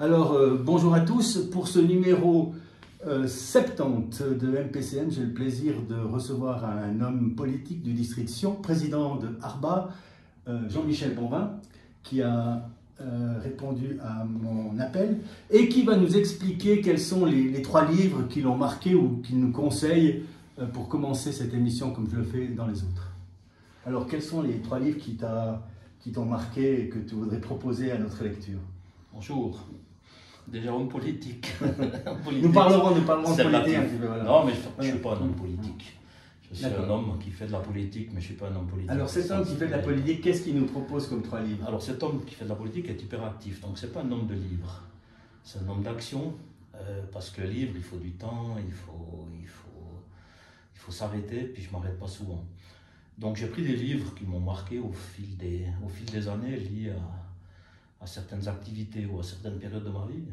Alors, bonjour à tous. Pour ce numéro 70 de MPCM, j'ai le plaisir de recevoir un homme politique du district Sion, président de Arba, Jean-Michel Bonvin, qui a répondu à mon appel et qui va nous expliquer quels sont les 3 livres qui l'ont marqué ou qu'il nous conseille pour commencer cette émission comme je le fais dans les autres. Alors, quels sont les 3 livres qui t'ont marqué et que tu voudrais proposer à notre lecture? Bonjour. Déjà homme politique. Nous parlerons de politique. Voilà. Non, mais je ne suis pas un homme politique. Je suis un homme qui fait de la politique, mais je ne suis pas un homme politique. Alors cet homme qui fait de la politique, qu'est-ce qu'il nous propose comme 3 livres? Alors cet homme qui fait de la politique est hyperactif, donc ce n'est pas un homme de livre. C'est un homme d'action, parce que le livre, il faut du temps, il faut s'arrêter, puis je ne m'arrête pas souvent. Donc j'ai pris des livres qui m'ont marqué au fil des années, liés à certaines activités ou à certaines périodes de ma vie.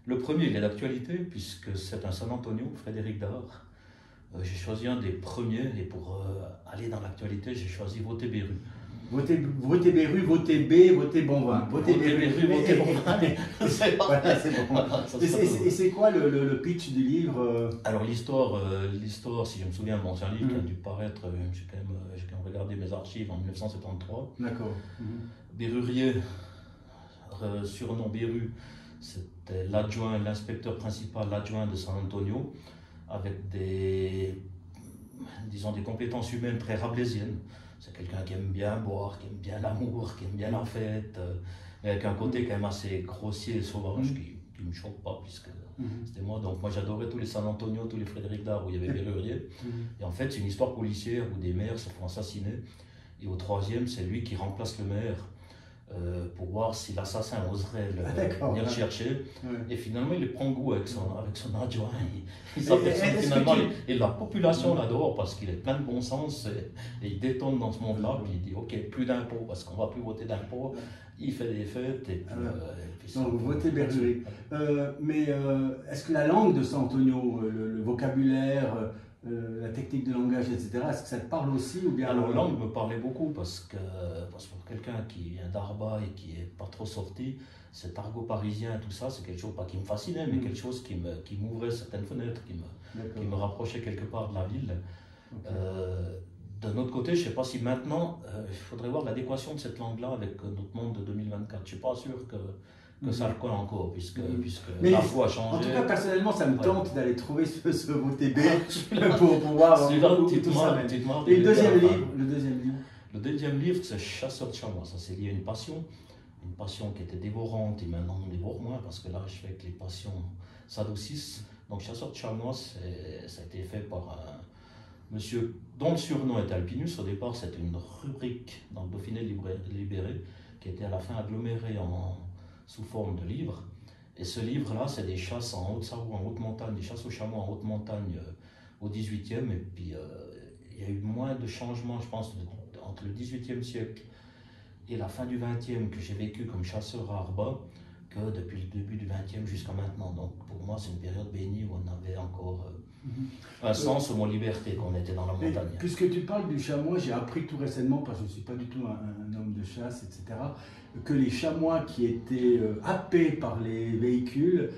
Le premier, il est d'actualité, puisque c'est un San Antonio, Frédéric Dard. J'ai choisi un des premiers, et pour aller dans l'actualité, j'ai choisi Votez Beru. Votez Beru, votez B, votez Bonvin. Votez Beru, votez Bonvin. Voilà, c'est bon. Et c'est quoi le pitch du livre? Alors l'histoire, si je me souviens, bon, c'est un livre qui a dû paraître, j'ai quand même regardé mes archives en 1973. D'accord. Berrurier, surnom Beru, c'était l'inspecteur principal adjoint de San Antonio, avec des compétences humaines très rabelaisiennes. C'est quelqu'un qui aime bien boire, qui aime bien l'amour, qui aime bien la fête, mais avec un côté quand même assez grossier et sauvage qui ne me choque pas, puisque c'était moi. Donc moi j'adorais tous les San Antonio, tous les Frédéric Dard où il y avait Berrurier. Et en fait c'est une histoire policière où des maires se font assassiner. Et au 3e, c'est lui qui remplace le maire. Pour voir si l'assassin oserait venir le chercher. Et finalement, il prend goût avec son adjoint. Il s'aperçoit finalement, et la population l'adore parce qu'il est plein de bon sens et il détonne dans ce monde-là. Puis il dit ok, plus d'impôts parce qu'on ne va plus voter d'impôts. Il fait des fêtes. Et puis, donc, vous votez Berrurier. Mais est-ce que la langue de San Antonio, le vocabulaire, la technique de langage, etc., est-ce que ça te parle aussi ou bien... Alors, la langue me parlait beaucoup parce que pour quelqu'un qui vient d'Arba et qui n'est pas trop sorti, cet argot parisien, tout ça, c'est quelque chose, pas qui me fascinait, mais quelque chose qui m'ouvrait certaines fenêtres, qui me rapprochait quelque part de la ville. D'un autre côté, je ne sais pas si maintenant, il faudrait voir l'adéquation de cette langue-là avec notre monde de 2024. Je ne suis pas sûr que ça le colle encore, puisque la foi a changé. En tout cas, personnellement, ça me tente d'aller trouver ce Votez B pour pouvoir tout ça. Et le deuxième livre? Le deuxième livre, c'est Chasseur de chamois. Ça, c'est lié à une passion qui était dévorante, et maintenant on dévore moins, parce que là, je fais que les passions s'adoucissent. Donc, Chasseur de chamois, ça a été fait par un monsieur dont le surnom est Alpinus. Au départ, c'était une rubrique dans le Dauphiné libéré, qui était à la fin agglomérée sous forme de livre. Et ce livre-là, c'est des chasses en Haute-Savoie, en haute montagne, des chasses aux chamois en haute montagne au 18e. Et puis, il y a eu moins de changements, je pense, entre le 18e siècle et la fin du 20e que j'ai vécu comme chasseur à Arba, que depuis le début du 20e jusqu'à maintenant. Donc, pour moi, c'est une période bénie où on avait encore un sens au mot liberté, qu'on était dans la montagne. Puisque tu parles du chamois, j'ai appris tout récemment, parce que je ne suis pas du tout un homme de chasse, etc., que les chamois qui étaient happés par les véhicules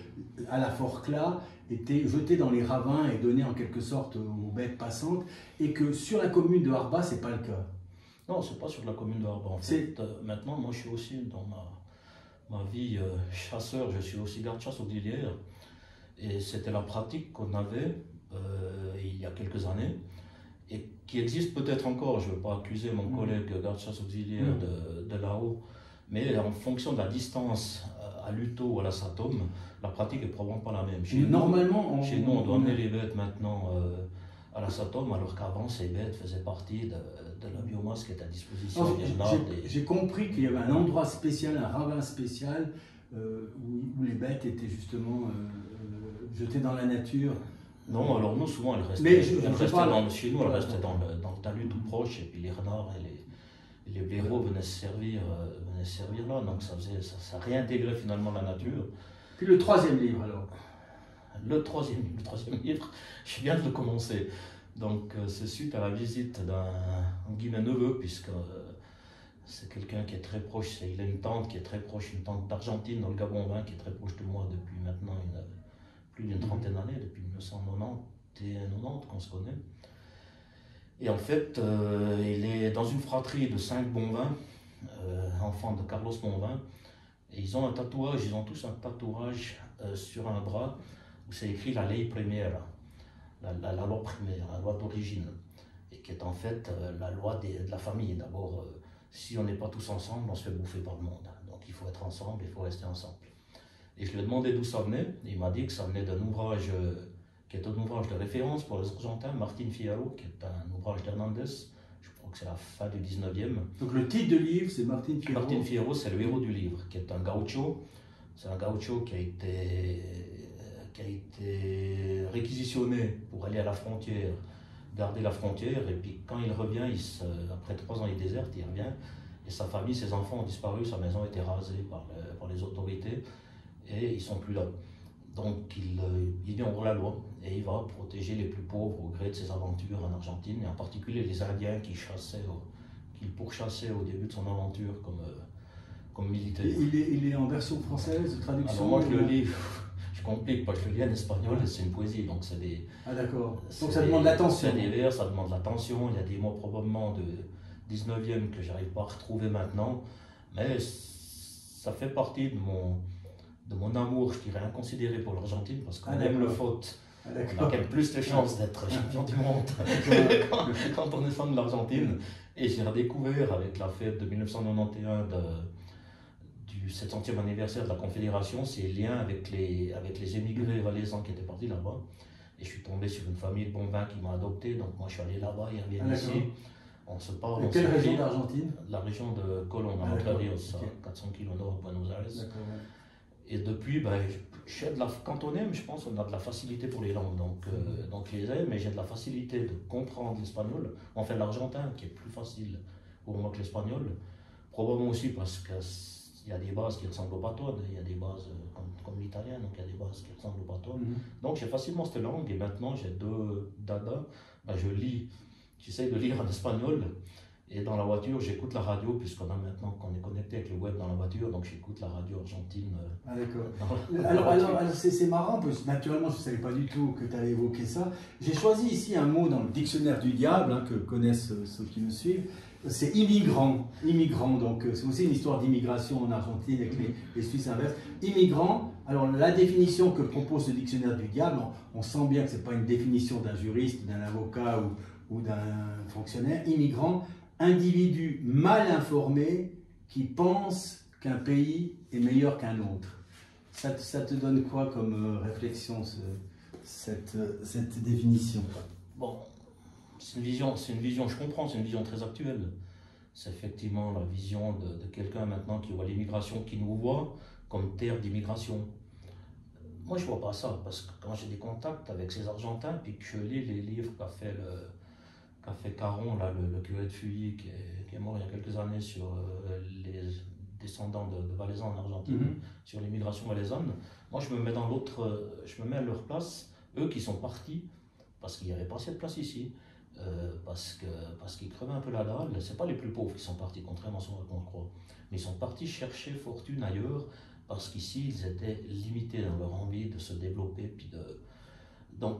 à la Forclaz étaient jetés dans les ravins et donnés en quelque sorte aux bêtes passantes, et que sur la commune de Arba, ce n'est pas le cas. Non, ce n'est pas sur la commune de Arba. En fait, maintenant, moi je suis aussi dans ma vie chasseur, je suis aussi garde-chasse auxiliaire, et c'était la pratique qu'on avait il y a quelques années, et qui existe peut-être encore. Je ne veux pas accuser mon collègue garde-chasse auxiliaire de là-haut, mais en fonction de la distance à Luto ou à la Satome, la pratique est probablement pas la même. Chez nous, on doit amener les bêtes maintenant à la Satome, alors qu'avant, ces bêtes faisaient partie de la biomasse qui est à disposition. J'ai compris qu'il y avait un endroit spécial, un ravin spécial, où les bêtes étaient justement jetées dans la nature. Non, alors nous, souvent, elles restaient, chez nous, elles restaient dans le talus tout proche, et puis les renards et les blaireaux venaient se servir là, donc ça réintégrait finalement la nature. Puis le 3e livre, alors? Le troisième livre, je viens de le commencer. Donc c'est suite à la visite d'un neveu, puisque C'est quelqu'un qui est très proche, il a une tante qui est très proche, une tante d'Argentine, Olga Bonvin, qui est très proche de moi depuis maintenant plus d'une trentaine d'années, depuis 1990 et 90 qu'on se connaît. Et en fait, il est dans une fratrie de 5 Bonvin, enfants de Carlos Bonvin, et ils ont un tatouage, ils ont tous un tatouage sur un bras où c'est écrit la ley primera, la loi primaire, la loi d'origine, et qui est en fait la loi de la famille. D'abord, si on n'est pas tous ensemble, on se fait bouffer par le monde. Donc il faut être ensemble, il faut rester ensemble. Et je lui ai demandé d'où ça venait, et il m'a dit que ça venait d'un ouvrage qui est un ouvrage de référence pour les Argentins, Martin Fierro, qui est un ouvrage d'Hernandez. Je crois que c'est la fin du 19e. Donc le titre de livre, c'est Martin Fierro. Martin Fierro, c'est le héros du livre, qui est un gaucho. C'est un gaucho qui a été réquisitionné pour aller à la frontière, garder la frontière, et puis quand il revient, après 3 ans il déserte, il revient, et sa famille, ses enfants ont disparu, sa maison a été rasée par les autorités, et ils ne sont plus là. Donc il vient hors la loi, et il va protéger les plus pauvres au gré de ses aventures en Argentine, et en particulier les Indiens qu'il pourchassait au début de son aventure comme militaire. Il est en version française, traduction? Alors moi je le lis, je complique, parce que je le lis en espagnol, et c'est une poésie, donc c'est des... Ah d'accord, donc ça demande l'attention. C'est des vers, ça demande l'attention, il y a des mots probablement de 19e que j'arrive pas à retrouver maintenant, mais ça fait partie de mon amour, je dirais, inconsidéré pour l'Argentine, parce qu'on aime le foot. On a quand même plus de chances d'être champion du monde quand on est fan de l'Argentine. Et j'ai redécouvert avec la fête de 1991 du 700e anniversaire de la Confédération ses liens avec les émigrés valaisans qui étaient partis là-bas. Et je suis tombé sur une famille de Bonvin qui m'a adopté, donc moi je suis allé là-bas, ils reviennent ici. On se parle. Et quelle région d'Argentine? La région de Colón, à Entre Rios, à 400 km nord de Buenos Aires. Et depuis, quand on aime, je pense qu'on a de la facilité pour les langues, donc je les aime, mais j'ai de la facilité de comprendre l'espagnol. On fait l'argentin, qui est plus facile pour moi que l'espagnol, probablement aussi parce qu'il y a des bases qui ressemblent au patone, il y a des bases comme l'italien, donc il y a des bases qui ressemblent au patone. Donc j'ai facilement cette langue, et maintenant j'ai 2 dadas, j'essaie de lire en espagnol. Et dans la voiture, j'écoute la radio, puisqu'on a maintenant qu'on est connecté avec le web dans la voiture, donc j'écoute la radio argentine. Ah d'accord. Alors c'est marrant, parce que naturellement, je ne savais pas du tout que tu allais évoquer ça. J'ai choisi ici un mot dans le dictionnaire du diable, que connaissent ceux qui nous suivent. C'est immigrant. Immigrant, donc c'est aussi une histoire d'immigration en Argentine avec les Suisses inverses. Immigrant, alors la définition que propose le dictionnaire du diable, on sent bien que ce n'est pas une définition d'un juriste, d'un avocat ou d'un fonctionnaire. Immigrant, individu mal informé qui pense qu'un pays est meilleur qu'un autre. Ça te donne quoi comme réflexion, cette définition? Bon, c'est une vision, je comprends, c'est une vision très actuelle. C'est effectivement la vision de quelqu'un maintenant qui voit l'immigration, qui nous voit comme terre d'immigration. Moi, je ne vois pas ça, parce que quand j'ai des contacts avec ces Argentins, puis que je lis les livres qu'a fait Caron, là, le curé de Fuy, qui est mort il y a quelques années, sur les descendants de valaisans en Argentine, sur l'immigration valaisane. Moi, je me mets à leur place, eux qui sont partis, parce qu'il n'y avait pas assez de place ici, parce qu'ils crevaient un peu la dalle. Ce n'est pas les plus pauvres qui sont partis, contrairement à ce qu'on croit, mais ils sont partis chercher fortune ailleurs, parce qu'ici, ils étaient limités dans leur envie de se développer, Donc,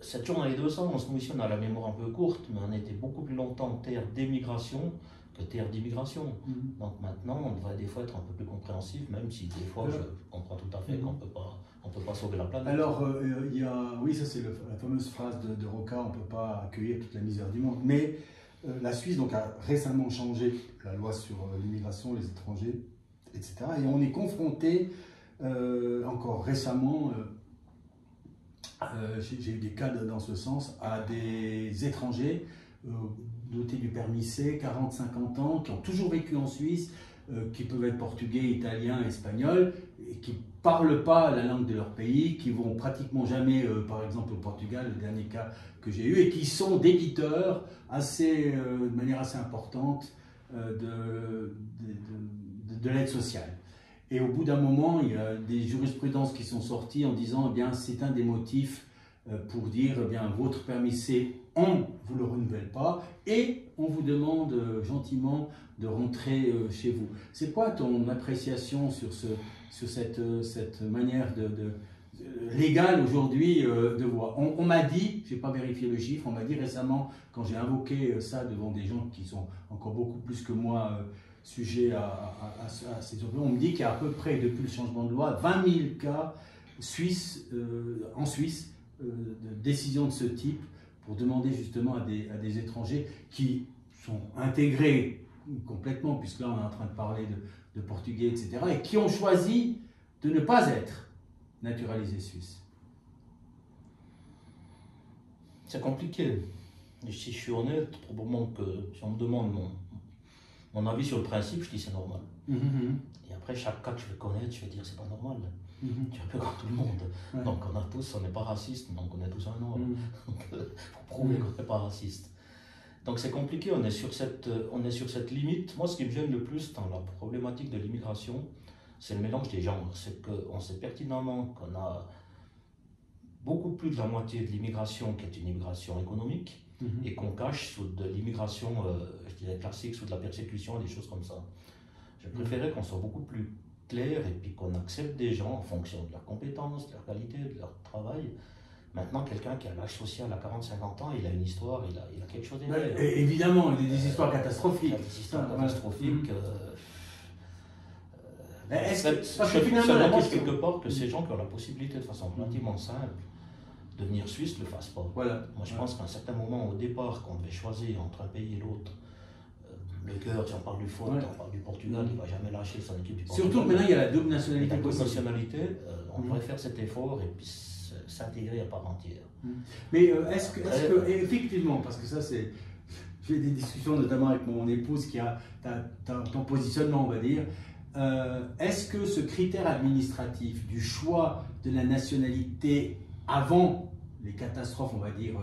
c'est toujours dans les deux sens. Nous ici, on a la mémoire un peu courte, mais on était beaucoup plus longtemps terre d'émigration que terre d'immigration. Donc maintenant, on devrait des fois être un peu plus compréhensif, même si des fois, je comprends tout à fait qu'on ne peut pas sauver la planète. Alors, oui, ça c'est la fameuse phrase de Roca, on ne peut pas accueillir toute la misère du monde. Mais la Suisse donc, a récemment changé la loi sur l'immigration, les étrangers, etc. Et on est confronté, encore récemment, j'ai eu des cas dans ce sens, à des étrangers dotés du permis C, 40-50 ans, qui ont toujours vécu en Suisse, qui peuvent être portugais, italiens, espagnols, et qui ne parlent pas la langue de leur pays, qui vont pratiquement jamais, par exemple au Portugal, le dernier cas que j'ai eu, et qui sont débiteurs de manière assez importante de l'aide sociale. Et au bout d'un moment, il y a des jurisprudences qui sont sorties en disant, eh bien, c'est un des motifs pour dire, eh bien, votre permis C on ne vous le renouvelle pas et on vous demande gentiment de rentrer chez vous. C'est quoi ton appréciation sur cette manière légale aujourd'hui de voir? On m'a dit, je n'ai pas vérifié le chiffre, on m'a dit récemment, quand j'ai invoqué ça devant des gens qui sont encore beaucoup plus que moi sujets à ces opinions, on me dit qu'il y a à peu près, depuis le changement de loi, 20 000 cas en Suisse de décisions de ce type pour demander justement à des étrangers qui sont intégrés complètement, puisque là on est en train de parler de portugais, etc., et qui ont choisi de ne pas être naturalisés suisses. C'est compliqué. Et si je suis honnête, probablement que si on me demande mon avis sur le principe, je dis c'est normal. Et après, chaque cas que je vais connaître, je vais dire c'est pas normal. Tu es un peu comme tout le monde. Ouais. Donc on n'est pas raciste, donc on est tous un homme. Donc il faut prouver qu'on n'est pas raciste. Donc c'est compliqué, on est sur cette limite. Moi, ce qui me gêne le plus dans la problématique de l'immigration, c'est le mélange des genres. C'est qu'on sait pertinemment qu'on a beaucoup plus de la moitié de l'immigration qui est une immigration économique et qu'on cache sous de l'immigration, je dirais classique, sous de la persécution, des choses comme ça. Je préférais qu'on soit beaucoup plus clair et puis qu'on accepte des gens en fonction de leurs compétences, de leur qualité, de leur travail. Maintenant, quelqu'un qui a l'âge social à 40-50 ans, il a une histoire, il a quelque chose derrière. Évidemment, il y a des histoires catastrophiques. Des histoires catastrophiques. Parce que finalement, la question quelque part que ces gens qui ont la possibilité de façon relativement simple de devenir suisse ne le fassent pas. Voilà. Moi, je pense qu'à un certain moment, au départ, quand on devait choisir entre un pays et l'autre, le cœur, si on parle du foot, on parle du Portugal, il ne va jamais lâcher son équipe du Portugal. Surtout que maintenant, il y a la double nationalité possible. La double nationalité, on devrait faire cet effort et puis s'intégrer à part entière. Mais est-ce que, effectivement, parce que ça, c'est. J'ai des discussions notamment avec mon épouse qui a ton positionnement, on va dire. Est-ce que ce critère administratif du choix de la nationalité avant les catastrophes, on va dire,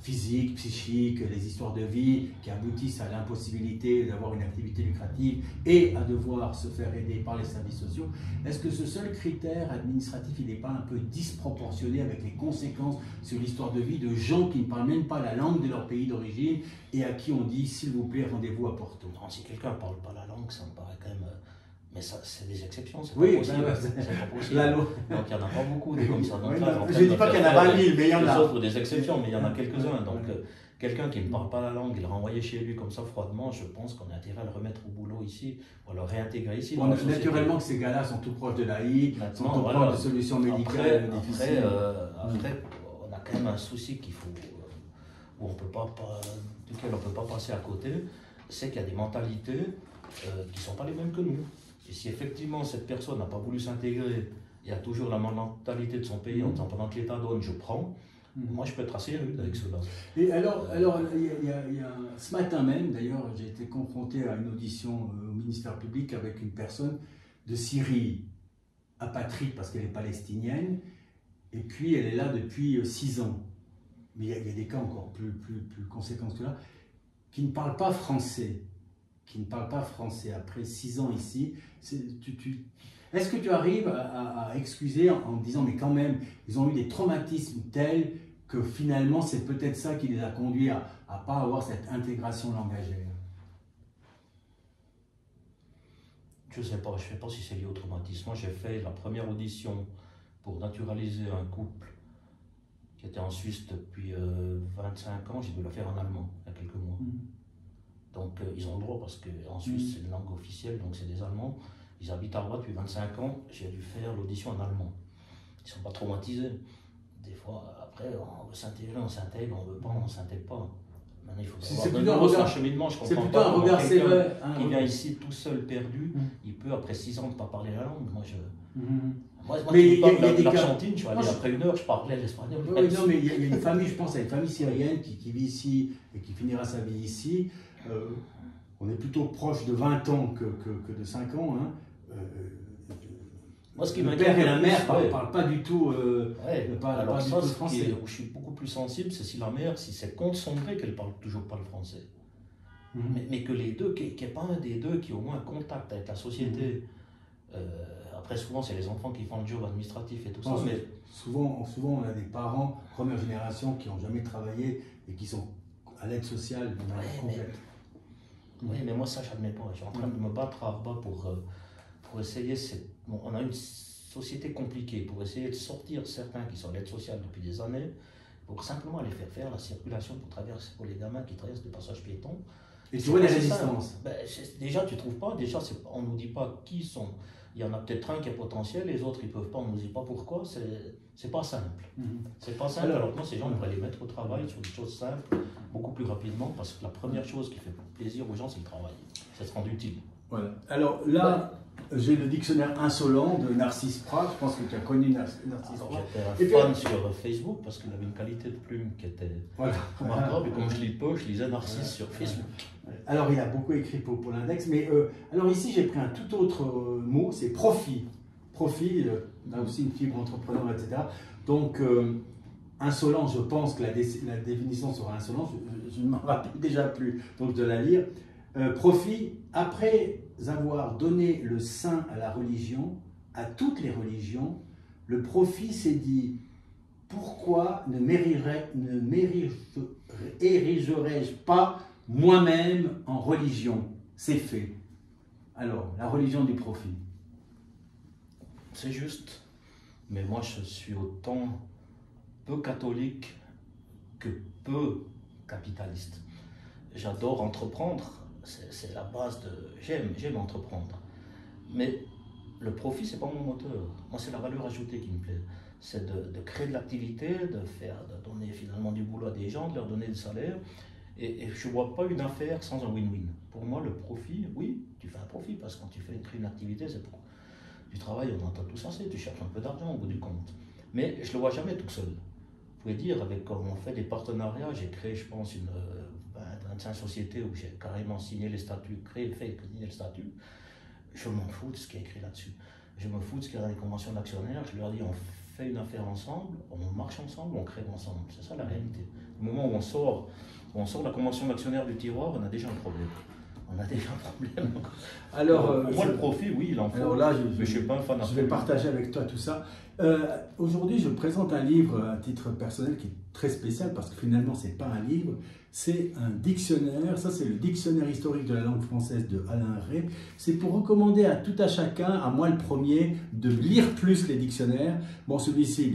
physiques, psychiques, les histoires de vie qui aboutissent à l'impossibilité d'avoir une activité lucrative et à devoir se faire aider par les services sociaux, est-ce que ce seul critère administratif, il n'est pas un peu disproportionné avec les conséquences sur l'histoire de vie de gens qui ne parlent même pas la langue de leur pays d'origine et à qui on dit, s'il vous plaît, rendez-vous à Porto? Non, si quelqu'un ne parle pas la langue, ça me paraît quand même... Mais ça, c'est des exceptions, c'est oui, pas possible. C'est pas possible. Donc il n'y en a pas beaucoup des comme ça. Donc, là, je ne dis pas qu'il y en a 20 000, mais il y en a. Autres, des exceptions, mais il y en a quelques-uns. Donc quelqu'un qui ne parle pas la langue et le renvoyer chez lui comme ça froidement, je pense qu'on a intérêt à le remettre au boulot ici, ou à le réintégrer ici. Bon, naturellement que ces gars-là sont tout proches de l'AI, sont tout proches de solutions médicales difficiles. Après, on a quand même un souci qu'il faut, duquel on ne peut pas passer à côté, c'est qu'il y a des mentalités qui ne sont pas les mêmes que nous. Et si effectivement cette personne n'a pas voulu s'intégrer, il y a toujours la mentalité de son pays en disant pendant que l'État donne, je prends. Moi, je peux être assez rude avec cela. Et alors ce matin même, d'ailleurs, j'ai été confronté à une audition au ministère public avec une personne de Syrie, apatride parce qu'elle est palestinienne, et puis elle est là depuis 6 ans. Mais il y a des cas encore plus conséquents que là, qui ne parlent pas français. Après 6 ans ici. Est-ce que tu arrives à excuser en disant, mais quand même, ils ont eu des traumatismes tels que finalement, c'est peut-être ça qui les a conduits à ne pas avoir cette intégration langagière? Je ne sais pas, je ne sais pas si c'est lié au traumatisme. Moi, j'ai fait la première audition pour naturaliser un couple qui était en Suisse depuis 25 ans. J'ai dû la faire en allemand, il y a quelques mois. Donc ils ont le droit parce qu'en Suisse c'est une langue officielle, donc c'est des Allemands. Ils habitent à Rouen depuis 25 ans, j'ai dû faire l'audition en allemand. Ils ne sont pas traumatisés. Des fois, après, on veut s'intégrer, on s'intègre, on ne veut pas, on ne s'intègre pas. Maintenant, il faut avoir un cheminement, je comprends pas. Un regard sévère. Qui vient ici tout seul, perdu, il peut après 6 ans ne pas parler la langue. Moi, mais il y a des l'Argentine, je suis allé après 1 heure, je parlais l'espagnol. Oui, non, mais il y a une famille, je pense à une famille syrienne qui vit ici et qui finira sa vie ici. On est plutôt proche de 20 ans que de 5 ans. Hein. Moi, ce qui le père et la mère ne parlent pas du tout, alors ça, français. Où je suis beaucoup plus sensible, c'est si la mère, si c'est contre son gré qu'elle ne parle toujours pas le français. Mais que les deux, qu'il n'y ait pas un des deux qui ait au moins contact avec la société. Après, souvent, c'est les enfants qui font le job administratif et tout ça. Mais souvent, on a des parents, première génération, qui n'ont jamais travaillé et qui sont à l'aide sociale de manière complète. Oui, mais moi ça j'admets pas. Je suis en train de me battre à Arba pour essayer. Bon, on a une société compliquée pour essayer de sortir certains qui sont à l'aide sociale depuis des années, pour simplement les faire la circulation pour traverser pour les gamins qui traversent le passage piéton. Et tu vois les résistances. Ben, déjà, tu trouves pas. Déjà, on nous dit pas qui sont. Il y en a peut-être un qui est potentiel, les autres ils peuvent pas. On nous dit pas pourquoi. C'est pas simple. C'est pas simple. Alors que moi, ces gens, on devrait les mettre au travail sur des choses simples, beaucoup plus rapidement, parce que la première chose qui fait plaisir aux gens, c'est le travail. C'est se rendre utile. Voilà. Alors là, j'ai le dictionnaire insolent de Narcisse Prat. Je pense que tu as connu Narcisse Prat. J'étais un fan sur Facebook parce qu'il avait une qualité de plume qui était remarquable. Et comme je lis peu, je lisais Narcisse sur Facebook. Alors il a beaucoup écrit pour l'index. Mais alors ici, j'ai pris un tout autre mot, c'est profit. Profit, là aussi une fibre entrepreneur, etc. Donc, insolent, je pense que la définition sera insolent. Je ne m'en rappelle déjà plus donc de la lire. Profit, après avoir donné le sein à la religion, à toutes les religions, le profit s'est dit, pourquoi ne m'érigerais-je pas moi-même en religion? C'est fait. Alors, la religion du profit. C'est juste, mais moi je suis autant peu catholique que peu capitaliste. J'adore entreprendre. C'est la base de... J'aime entreprendre. Mais le profit, c'est pas mon moteur. Moi, c'est la valeur ajoutée qui me plaît. C'est de créer de l'activité, de donner finalement du boulot à des gens, de leur donner du salaire. Et je ne vois pas une affaire sans un win-win. Pour moi, le profit, oui, tu fais un profit, parce que quand tu crées une activité, c'est pour du travail, on entend tout ça, tu cherches un peu d'argent au bout du compte. Mais je ne le vois jamais tout seul. Vous pouvez dire, comme on fait des partenariats, j'ai créé, je pense, une 25 sociétés où j'ai signé les statuts, signé le statut. Je m'en fous de ce qui est écrit là-dessus. Je me fous de ce qu'il y a dans les conventions d'actionnaires. Je leur dis, on fait une affaire ensemble, on marche ensemble, on crée ensemble. C'est ça la réalité. Au moment où on sort la convention d'actionnaire du tiroir, on a déjà un problème. On a déjà un problème. Alors, moi, le profit, oui, il en faut. Alors là, mais je suis pas un fan. Je vais partager avec toi tout ça. Aujourd'hui, je présente un livre à titre personnel qui est très spécial parce que finalement, ce n'est pas un livre, c'est un dictionnaire. Ça, c'est le dictionnaire historique de la langue française de Alain Rey. C'est pour recommander à tout à chacun, à moi le premier, de lire plus les dictionnaires. Bon, celui-ci,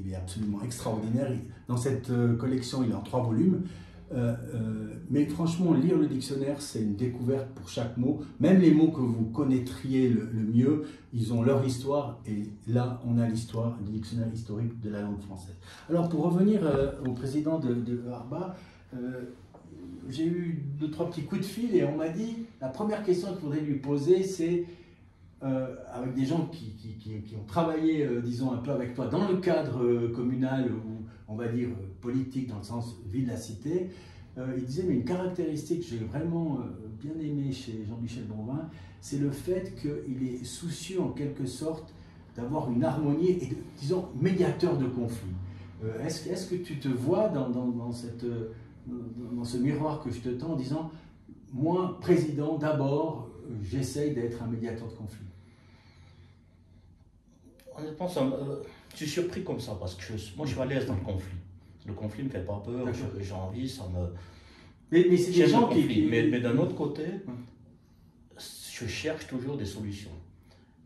il est absolument extraordinaire. Dans cette collection, il est en 3 volumes. Mais franchement, lire le dictionnaire, c'est une découverte pour chaque mot. Même les mots que vous connaîtriez le mieux, ils ont leur histoire. Et là, on a l'histoire du dictionnaire historique de la langue française. Alors, pour revenir au président de Arba, j'ai eu 2-3 petits coups de fil et on m'a dit, la première question qu'il faudrait lui poser, c'est avec des gens qui ont travaillé, disons, un peu avec toi dans le cadre communal ou, on va dire, politique dans le sens vie de la cité. Il disait, mais une caractéristique que j'ai vraiment bien aimée chez Jean-Michel Bourvin, c'est le fait qu'il est soucieux en quelque sorte d'avoir une harmonie et, disons, médiateur de conflits. Est-ce que tu te vois dans ce miroir que je te tends en disant, moi, président, d'abord, j'essaye d'être un médiateur de conflit? Honnêtement, je suis surpris comme ça parce que moi je suis à l'aise dans le conflit. Le conflit ne me fait pas peur, j'ai envie, ça me. Mais c'est des gens Mais d'un autre côté, je cherche toujours des solutions.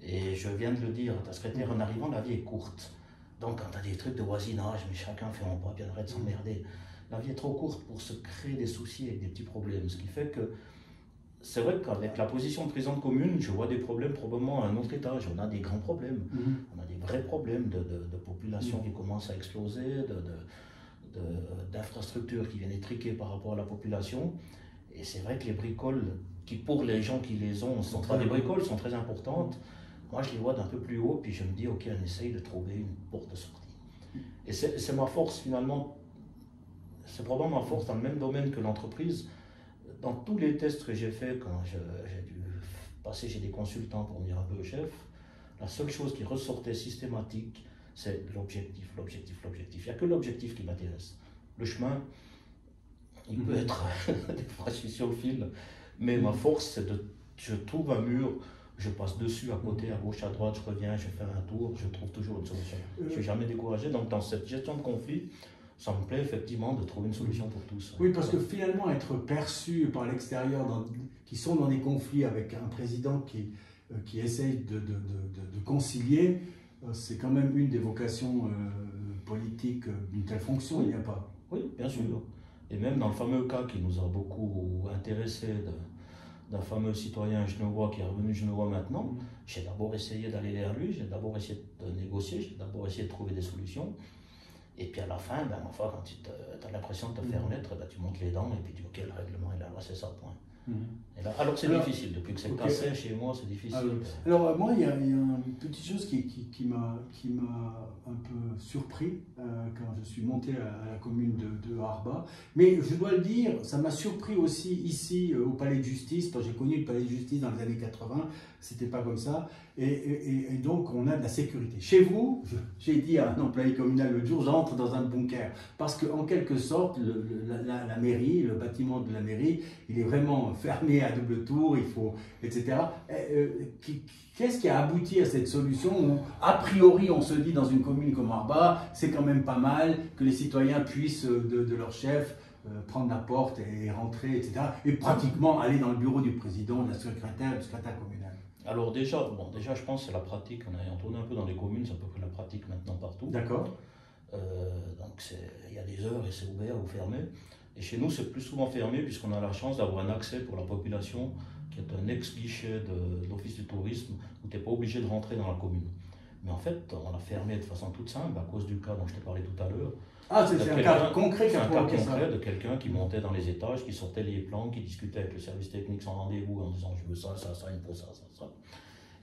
Et je viens de le dire à ta secrétaire, en arrivant, la vie est courte. Donc quand tu as des trucs de voisinage, mais chacun fait en pas, puis arrête de s'emmerder. La vie est trop courte pour se créer des soucis avec des petits problèmes. Ce qui fait que c'est vrai qu'avec la position de président de commune, je vois des problèmes probablement à un autre étage. On a des grands problèmes. On a des vrais problèmes de population qui commence à exploser, d'infrastructures qui viennent étriquer par rapport à la population. Et c'est vrai que les bricoles, qui pour les gens qui les ont, sont pas des bricoles, sont très importantes. Moi, je les vois d'un peu plus haut, puis je me dis, ok, on essaye de trouver une porte de sortie. Et c'est ma force finalement, c'est probablement ma force dans le même domaine que l'entreprise. Dans tous les tests que j'ai faits, quand j'ai dû passer chez des consultants pour venir un peu au chef, la seule chose qui ressortait systématique, c'est l'objectif, l'objectif, l'objectif. Il n'y a que l'objectif qui m'intéresse. Le chemin, il peut être, des fois je suis sur le fil, mais ma force, c'est je trouve un mur, je passe dessus, à côté, à gauche, à droite, je reviens, je fais un tour, je trouve toujours une solution. Je ne suis jamais découragé, donc dans cette gestion de conflit, ça me plaît effectivement de trouver une solution pour tous. Oui, parce que finalement, être perçu par l'extérieur, qui sont dans des conflits avec un président qui essaye de concilier, c'est quand même une des vocations politiques d'une telle fonction, oui. Il n'y a pas. Oui, bien sûr. Et même dans le fameux cas qui nous a beaucoup intéressé d'un fameux citoyen genevois qui est revenu genevois maintenant, j'ai d'abord essayé d'aller vers lui, j'ai d'abord essayé de négocier, j'ai d'abord essayé de trouver des solutions. Et puis à la fin, ben, enfin, quand tu as l'impression de te faire naître, ben, tu montes les dents et puis tu dis ok, le règlement est là, c'est ça, point. Et là, alors c'est difficile, depuis que c'est cassé chez moi, c'est difficile. Alors moi, il y a une petite chose qui m'a un peu surpris quand je suis monté à la commune de Arba. Mais je dois le dire, ça m'a surpris aussi ici au palais de justice, parce que j'ai connu le palais de justice dans les années 80, c'était pas comme ça. Et donc on a de la sécurité. Chez vous, j'ai dit à un employé communal l'autre jour, j'entre dans un bunker. Parce qu'en quelque sorte, la mairie, le bâtiment de la mairie, il est vraiment fermé à double tour, il faut, etc. Qu'est-ce qui a abouti à cette solution où, a priori, on se dit dans une commune comme Arba, c'est quand même pas mal que les citoyens puissent, de leur chef, prendre la porte et rentrer, etc. Et pratiquement aller dans le bureau du président, de la secrétaire, du secrétaire communal. Alors déjà, je pense que c'est la pratique, on a tourné un peu dans les communes, c'est à peu près la pratique maintenant partout. D'accord. Donc il y a des heures et c'est ouvert ou fermé. Et chez nous, c'est plus souvent fermé puisqu'on a la chance d'avoir un accès pour la population qui est un ex-guichet de l'Office du tourisme où tu n'es pas obligé de rentrer dans la commune. Mais en fait, on l'a fermé de façon toute simple à cause du cas dont je t'ai parlé tout à l'heure. Ah, c'est un cas concret qui a provoqué ça. C'est un cas concret de quelqu'un qui montait dans les étages, qui sortait les plans, qui discutait avec le service technique sans rendez-vous en disant je veux ça, ça, ça, il me faut ça, ça, ça.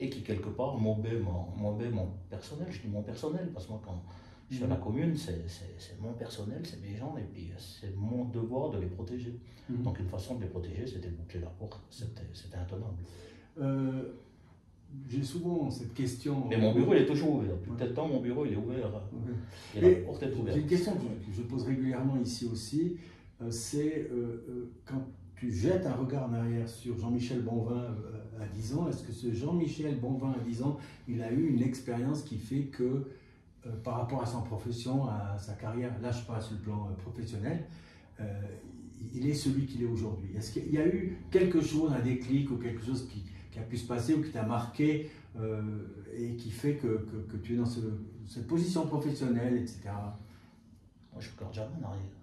Et qui quelque part m'obait mon personnel. Je dis mon personnel parce que moi quand je suis à la commune, c'est mon personnel, c'est mes gens et puis c'est mon devoir de les protéger. Donc une façon de les protéger, c'était de boucler la porte, c'était intenable. J'ai souvent cette question. Mais mon bureau il est toujours ouvert. Depuis tel temps, mon bureau il est ouvert. Et la porte est ouverte. J'ai une question que je pose régulièrement ici aussi. C'est quand tu jettes un regard en arrière sur Jean-Michel Bonvin à 10 ans, est-ce que ce Jean-Michel Bonvin à 10 ans, il a eu une expérience qui fait que par rapport à son profession, à sa carrière, là je parle sur le plan professionnel, il est celui qu'il est aujourd'hui? Est-ce qu'il y a eu quelque chose, un déclic ou quelque chose qui a pu se passer ou qui t'a marqué et qui fait que tu es dans cette position professionnelle, etc. Moi, je ne regarde jamais en arrière.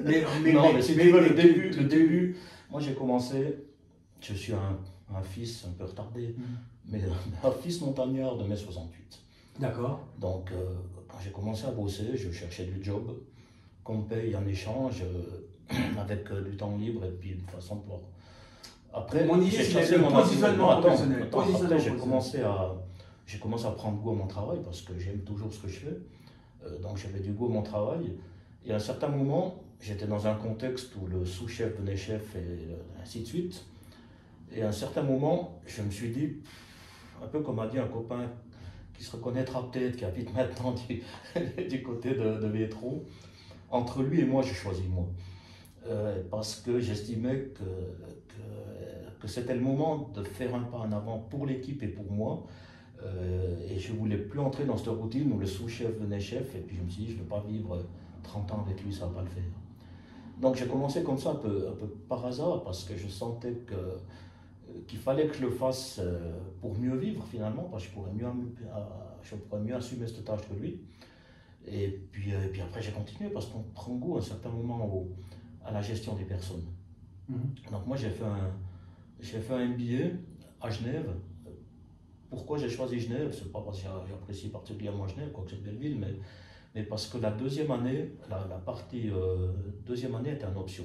Mais si tu veux, le début, moi j'ai commencé, je suis un fils un peu retardé, mais un fils montagnard de mai 68. D'accord. Donc, quand j'ai commencé à bosser, je cherchais du job qu'on me paye en échange avec du temps libre et puis une façon de pouvoir. Après, j'ai cherché mon positionnement professionnel. Après, j'ai commencé à prendre goût à mon travail parce que j'aime toujours ce que je fais. Donc, j'avais du goût à mon travail. Et à un certain moment, j'étais dans un contexte où le sous-chef devenait chef et ainsi de suite. Et à un certain moment, je me suis dit, un peu comme a dit un copain qui se reconnaîtra peut-être, qui habite maintenant du côté de Vétro, entre lui et moi, j'ai choisi moi. Parce que j'estimais que c'était le moment de faire un pas en avant pour l'équipe et pour moi. Et je ne voulais plus entrer dans cette routine où le sous-chef devenait chef. Et puis je me suis dit, je ne veux pas vivre 30 ans avec lui, ça ne va pas le faire. Donc j'ai commencé comme ça un peu par hasard parce que je sentais qu'il fallait que je le fasse pour mieux vivre finalement, parce que je pourrais mieux assumer cette tâche que lui. Et puis après j'ai continué parce qu'on prend goût à un certain moment à la gestion des personnes. Donc moi j'ai fait un MBA à Genève. Pourquoi j'ai choisi Genève? C'est pas parce que j'apprécie particulièrement Genève, quoique c'est une belle ville, mais parce que la deuxième année, la partie deuxième année était une option.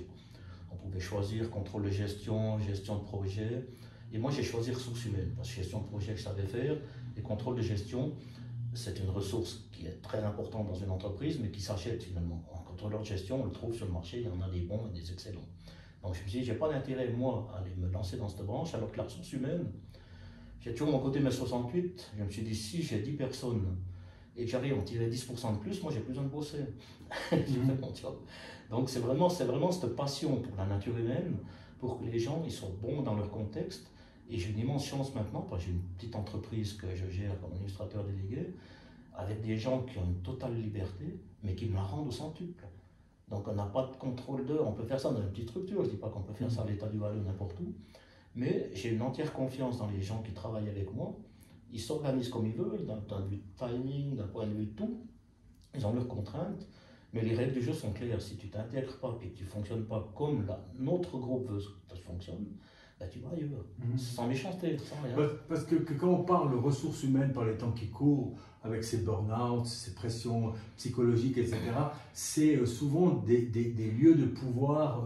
On pouvait choisir contrôle de gestion, gestion de projet. Et moi, j'ai choisi ressources humaines, parce que gestion de projet, je savais faire. Et contrôle de gestion, c'est une ressource qui est très importante dans une entreprise, mais qui s'achète finalement. En contrôleur de gestion, on le trouve sur le marché, il y en a des bons et des excellents. Donc je me suis dit, je n'ai pas d'intérêt, moi, à aller me lancer dans cette branche, alors que la ressource humaine, j'ai toujours mon côté mai 68. Je me suis dit, si j'ai 10 personnes et que j'arrive à en tirer 10% de plus, moi, j'ai plus besoin de bosser. J'ai fait mon job. Donc c'est vraiment cette passion pour la nature humaine, pour que les gens ils soient bons dans leur contexte. Et j'ai une immense chance maintenant, parce que j'ai une petite entreprise que je gère comme administrateur délégué. avec des gens qui ont une totale liberté, mais qui me la rendent au centuple. Donc on n'a pas de contrôle d'eux, on peut faire ça dans une petite structure, je ne dis pas qu'on peut faire ça à l'état du Valais ou n'importe où, mais j'ai une entière confiance dans les gens qui travaillent avec moi. Ils s'organisent comme ils veulent, d'un point de vue timing, d'un point de vue tout. Ils ont leurs contraintes, mais les règles du jeu sont claires. Si tu ne t'intègres pas et que tu ne fonctionnes pas comme notre groupe veut que ça fonctionne, ben tu vas ailleurs. Sans méchanceté, sans rien. Parce que quand on parle de ressources humaines par les temps qui courent, avec ces burn-out, ces pressions psychologiques, etc., c'est souvent des lieux de pouvoir,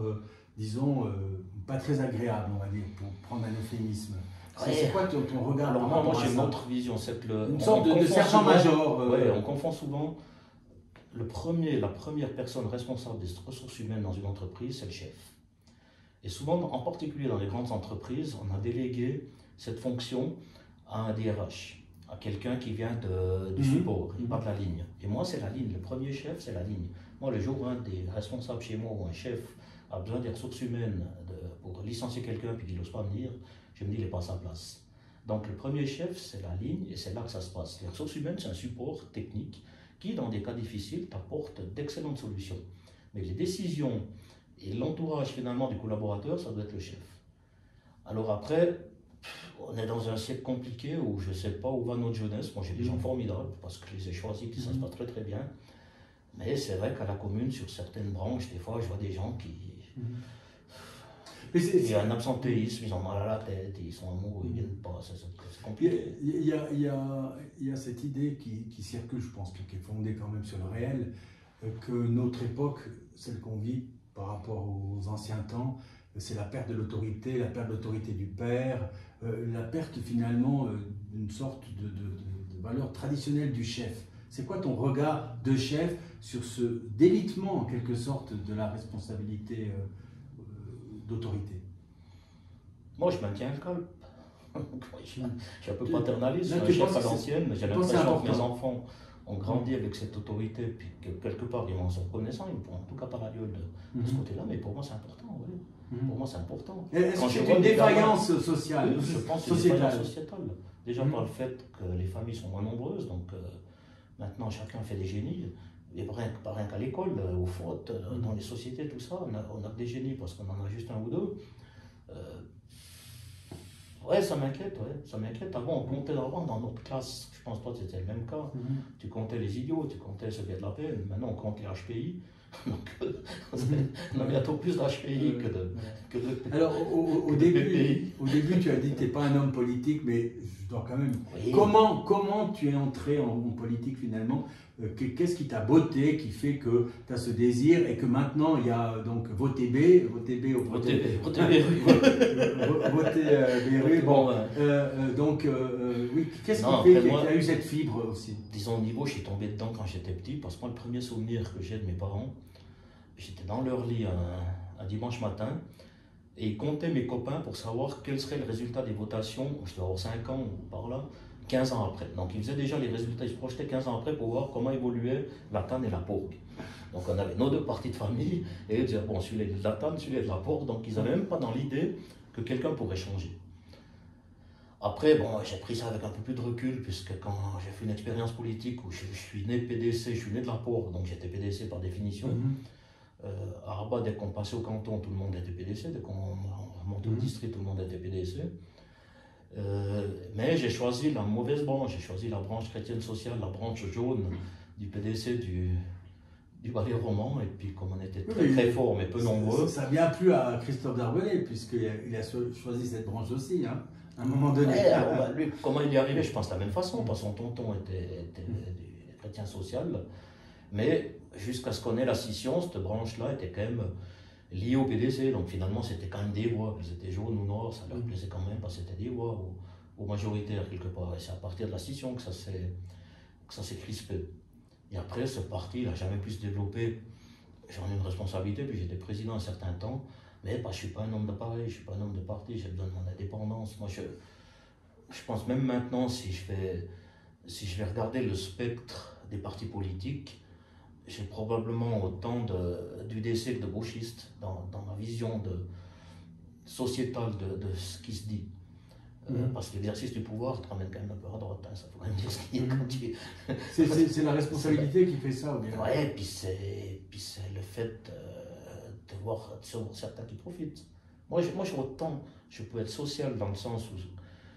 disons, pas très agréables, on va dire, pour prendre un euphémisme. C'est quoi ton regard? Alors moi j'ai une autre vision, c'est que une sorte de sergent-major. Oui, on confond souvent la première personne responsable des ressources humaines dans une entreprise, c'est le chef. Et souvent, en particulier dans les grandes entreprises, on a délégué cette fonction à un DRH, à quelqu'un qui vient du support, et pas de la ligne. Et moi, c'est la ligne. Le premier chef, c'est la ligne. Moi, le jour où un des responsables chez moi ou un chef a besoin des ressources humaines pour licencier quelqu'un puis qu'il n'ose pas venir, je me dis, il n'est pas à sa place. Donc, le premier chef, c'est la ligne et c'est là que ça se passe. Les ressources humaines, c'est un support technique qui, dans des cas difficiles, t'apporte d'excellentes solutions. Mais les décisions et l'entourage finalement du collaborateur, ça doit être le chef. Alors après, on est dans un siècle compliqué où je ne sais pas où va notre jeunesse. Moi j'ai des gens formidables parce que je les ai choisis, qui ça se passe très très bien. Mais c'est vrai qu'à la commune, sur certaines branches, des fois je vois des gens qui... Il y a un absentéisme, ils ont mal à la tête, ils sont amoureux, ils ne viennent pas, c'est compliqué. Il y a cette idée qui circule, je pense, qui est fondée quand même sur le réel, que notre époque, celle qu'on vit par rapport aux anciens temps, c'est la perte de l'autorité, la perte de l'autorité du père, la perte finalement d'une sorte de valeur traditionnelle du chef. C'est quoi ton regard de chef sur ce délitement en quelque sorte de la responsabilité d'autorité? Moi je maintiens le calme. Je suis un peu paternaliste, je suis un chef à l'ancienne, mais j'ai l'impression que mes enfants ont grandi avec cette autorité, puis que quelque part ils m'en sont reconnaissants, ils me font en tout cas pas la gueule de ce côté-là, mais pour moi c'est important, oui. Pour moi c'est important. Est-ce que c'est une défaillance sociale? Je pense que c'est une défaillance sociétale. Déjà par le fait que les familles sont moins nombreuses, donc maintenant chacun fait des génies, et pas rien qu'à l'école, aux fautes, dans les sociétés, tout ça, on a des génies parce qu'on en a juste un ou deux. Ouais, ça m'inquiète, ouais, ça m'inquiète. Avant, on comptait d'abord dans notre classe, je pense pas que c'était le même cas. Tu comptais les idiots, tu comptais ceux qui avaient de la peine. Maintenant, on compte les HPI. Donc, on a bientôt plus d'HPI que de Alors, au début, tu as dit que tu n'es pas un homme politique, mais je dois quand même. Oui. Comment tu es entré en politique finalement? Qu'est-ce qui t'a botté, qui fait que tu as ce désir et que maintenant il y a donc voter BRU. Bon, donc, oui, qu'est-ce qui fait que tu as eu cette fibre aussi? Disons, au niveau, je suis tombé dedans quand j'étais petit, parce que moi, le premier souvenir que j'ai de mes parents, j'étais dans leur lit un dimanche matin, et ils comptaient mes copains pour savoir quel serait le résultat des votations, je dois avoir 5 ans ou par là, 15 ans après. Donc ils faisaient déjà les résultats, ils se projetaient 15 ans après pour voir comment évoluait la TAN et la PORG. Donc on avait nos deux partis de famille, et ils disaient, bon, celui-là est de la TAN, celui-là est de la PORG, donc ils n'avaient même pas dans l'idée que quelqu'un pourrait changer. Après, bon, j'ai pris ça avec un peu plus de recul, puisque quand j'ai fait une expérience politique où je suis né PDC, je suis né de la PORG, donc j'étais PDC par définition. À Arba, dès qu'on passait au canton, tout le monde était PDC, dès qu'on montait au district, tout le monde était PDC. Mais j'ai choisi la mauvaise branche, j'ai choisi la branche chrétienne sociale, la branche jaune du PDC du Valais romand, et puis comme on était très fort mais peu nombreux. Ça vient plus à Christophe Darbellet, puisqu'il a choisi cette branche aussi, hein, à un moment donné. Ouais, alors, lui, comment il y est arrivé, je pense de la même façon, parce que son tonton était chrétien social, mais jusqu'à ce qu'on ait la scission, cette branche-là était quand même liée au PDC, donc finalement c'était quand même des voix, qu'elles étaient jaunes ou noires, ça leur plaisait quand même, parce que c'était des voix au majoritaire quelque part, et c'est à partir de la scission que ça s'est crispé. Et après, ce parti, il n'a jamais pu se développer. J'en ai une responsabilité, puis j'étais président un certain temps, mais bah, je ne suis pas un homme d'appareil, je ne suis pas un homme de parti, j'ai besoin de mon indépendance. Moi, je pense même maintenant, si je vais regarder le spectre des partis politiques, j'ai probablement autant d'UDC que de gauchistes dans ma vision sociétale de ce qui se dit. Parce que l'exercice du pouvoir te ramène quand même un peu à droite, hein, ça faut quand même dire ce qu'il y a quand tu... C'est la responsabilité qui fait ça, ou bien? Ouais, puis c'est le fait de voir certains qui profitent. Moi, autant je peux être social dans le sens où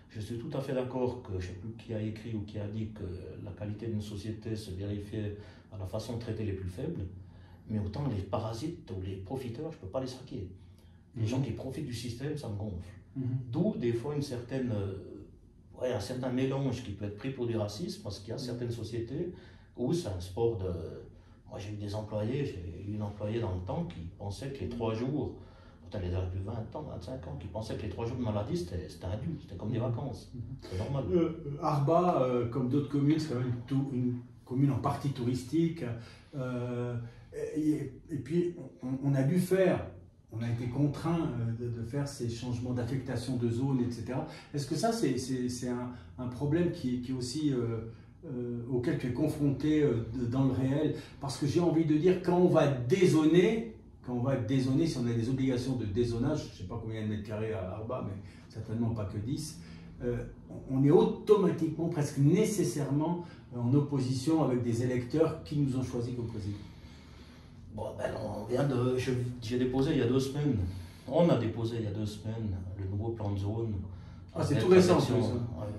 je suis tout à fait d'accord que je ne sais plus qui a écrit ou qui a dit que la qualité d'une société se vérifiait à la façon de traiter les plus faibles, mais autant les parasites ou les profiteurs, je ne peux pas les saquer. Les gens qui profitent du système, ça me gonfle. D'où des fois un certain mélange qui peut être pris pour du racisme, parce qu'il y a certaines sociétés où c'est un sport de... Moi j'ai eu des employés, j'ai eu une employée dans le temps qui pensait que les 3 jours, pourtant elle avait plus 20 ans, 25 ans, qui pensait que les 3 jours de maladie c'était un dû, c'était comme des vacances, c'est normal. Arba, comme d'autres communes, c'est quand même une commune en partie touristique, et puis on a dû faire... On a été contraint de faire ces changements d'affectation de zone, etc. Est-ce que ça, c'est un problème qui est aussi auquel tu es confronté dans le réel? Parce que j'ai envie de dire, quand on va dézoner, si on a des obligations de dézonage, je ne sais pas combien de mètres carrés à Arba, mais certainement pas que 10, on est automatiquement, presque nécessairement en opposition avec des électeurs qui nous ont choisis comme président. Bon, ben j'ai déposé il y a 2 semaines, on a déposé il y a 2 semaines le nouveau plan de zone. Ah, c'est tout récent, ça.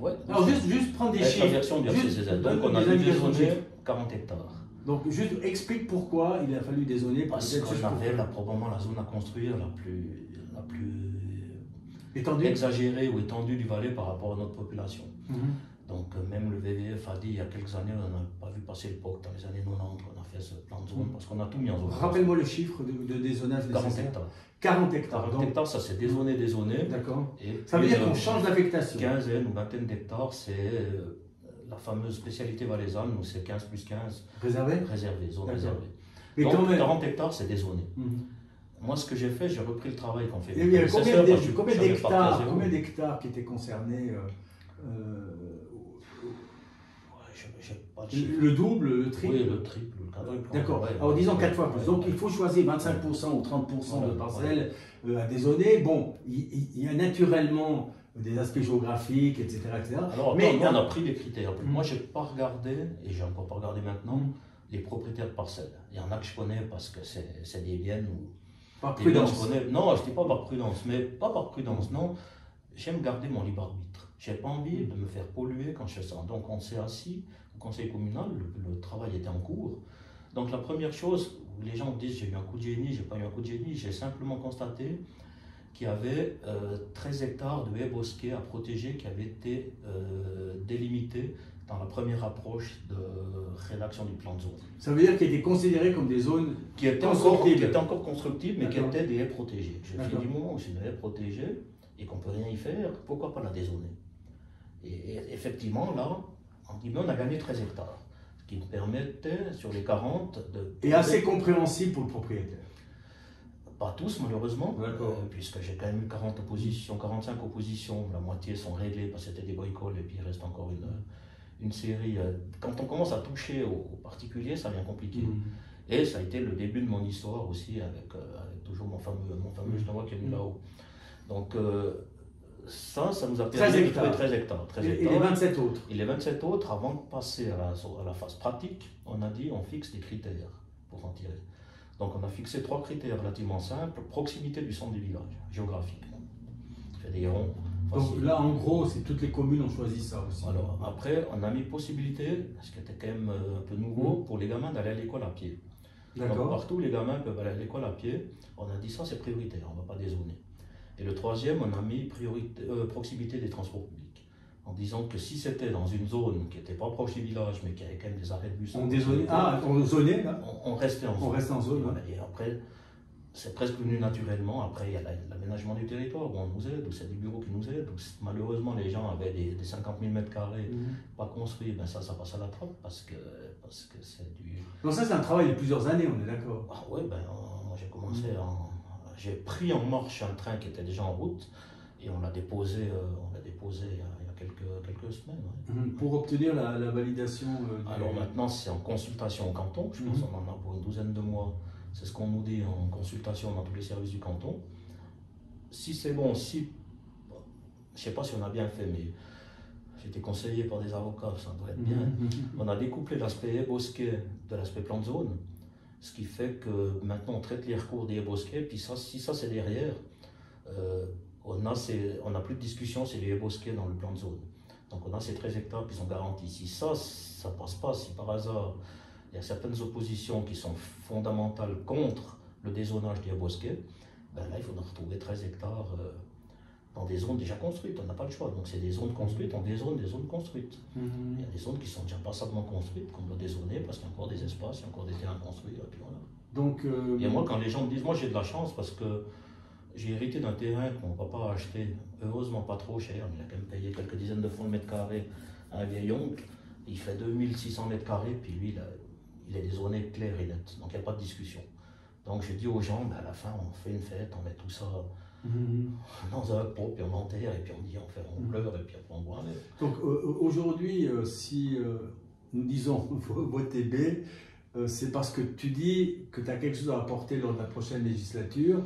Ouais, alors, juste prendre des chiffres. La version du RCCZ. Donc, on a dû dézoner 40 hectares. Donc, juste explique pourquoi il a fallu dézoner. Parce qu'on avait probablement la zone à construire la plus étendue. Exagérée ou étendue du Valais par rapport à notre population. Donc même le WWF a dit il y a quelques années, on n'a pas vu passer le POC dans les années 90, on a fait ce plan de zone parce qu'on a tout mis en zone. Rappelle-moi le chiffre de dézonage. 40 hectares. 40 hectares. 40 hectares, ça c'est dézoné. D'accord. Ça veut dire qu'on change d'affectation. Quinzaine ou vingtaine d'hectares, c'est la fameuse spécialité valaisanne, où c'est 15 plus 15. Réservé. Zone réservée. Et donc quand même... 40 hectares, c'est dézoné. Moi, ce que j'ai fait, j'ai repris le travail qu'on fait. Il y a combien d'hectares qui étaient concernés le double, le triple? Oui, le triple, le quadruple. D'accord. Alors disons 4 fois plus. Donc il faut choisir 25% ou 30% de parcelles à dézoner. Bon, il y a naturellement des aspects géographiques, etc. Alors, mais on a pris des critères. Moi, je n'ai pas regardé, et je n'ai encore pas regardé maintenant, les propriétaires de parcelles. Il y en a que je connais parce que c'est des biens ou... Par prudence. Non, je ne dis pas par prudence, mais pas par prudence, non. J'aime garder mon libre arbitre. Je n'ai pas envie de me faire polluer quand je fais ça. Donc on s'est assis au conseil communal, le travail était en cours. Donc la première chose, où les gens disent j'ai eu un coup de génie, j'ai pas eu un coup de génie, j'ai simplement constaté qu'il y avait 13 hectares de haies bosquées à protéger qui avaient été délimités dans la première approche de rédaction du plan de zone. Ça veut dire qu'ils étaient considérés comme des zones qui étaient encore constructibles, mais qui étaient des haies protégées. Je dis du moment où c'est une haie protégée et qu'on ne peut rien y faire, pourquoi pas la dézoner? Et effectivement, là, on a gagné 13 hectares, ce qui nous permettait, sur les 40, de... Et assez compréhensible pour le propriétaire. Pas tous, malheureusement, puisque j'ai quand même eu 40 oppositions, 45 oppositions, la moitié sont réglées parce que c'était des boycotts, et puis il reste encore une série. Quand on commence à toucher aux particuliers, ça devient compliqué. Et ça a été le début de mon histoire aussi, avec toujours mon fameux Genois qui est venu là-haut. Donc ça nous a permis de trouver 13 hectares. Et les 27 autres? Et les 27 autres, avant de passer à la phase pratique, on a dit on fixe des critères pour en tirer. Donc on a fixé 3 critères relativement simples. Proximité du centre du village, géographiquement. Fait des ronds. Donc là, en gros, c'est toutes les communes ont choisi ça aussi. Alors après, on a mis possibilité, ce qui était quand même un peu nouveau, pour les gamins d'aller à l'école à pied. Donc partout, les gamins peuvent aller à l'école à pied. On a dit ça, c'est prioritaire, on ne va pas dézoner. Et le troisième, on a mis proximité des transports publics. En disant que si c'était dans une zone qui n'était pas proche du village, mais qui avait quand même des arrêts de bus... On zonait là? On restait en zone. On restait en zone. Et après, c'est presque venu naturellement. Après, il y a l'aménagement du territoire où on nous aide, où c'est des bureaux qui nous aident. Où malheureusement, les gens avaient des 50 000 mètres carrés pas construits. Ben ça passe à la trappe parce que c'est du... Donc ça, c'est un travail de plusieurs années, on est d'accord? Ah oui, ben, moi j'ai commencé j'ai pris en marche un train qui était déjà en route et on l'a déposé il y a quelques semaines. Ouais. Pour obtenir la validation Alors maintenant, c'est en consultation au canton. Je pense qu'on en a pour une douzaine de mois. C'est ce qu'on nous dit en consultation dans tous les services du canton. Si c'est bon, si je ne sais pas si on a bien fait, mais j'ai été conseillé par des avocats, ça doit être bien. On a découplé l'aspect haies bosquets de l'aspect plan de zone, ce qui fait que maintenant on traite les recours des haies bosquets, puis ça, si ça c'est derrière, on a plus de discussion, c'est les haies bosquets dans le plan de zone. Donc on a ces 13 hectares qui sont garantis. Si ça ne passe pas, si par hasard il y a certaines oppositions qui sont fondamentales contre le dézonage des haies bosquets, ben là il faudra retrouver 13 hectares dans des zones déjà construites, on n'a pas le choix. Donc c'est des zones construites, on dézone des zones construites. Il y a des zones qui sont déjà passablement construites, qu'on doit dézoner parce qu'il y a encore des espaces, il y a encore des terrains construits, et puis voilà. Donc, et moi quand les gens me disent, moi j'ai de la chance parce que j'ai hérité d'un terrain que mon papa a acheté, heureusement pas trop cher, mais il a quand même payé quelques dizaines de francs le mètre carré à un vieil oncle. Il fait 2600 mètres carrés, puis lui il est dézoné clair et net, donc il n'y a pas de discussion. Donc je dis aux gens, ben à la fin on fait une fête, on met tout ça dans un pot, puis on enterre, et puis on dit on pleure, et puis après on boit. Donc aujourd'hui, si nous disons voter B, c'est parce que tu dis que tu as quelque chose à apporter lors de la prochaine législature.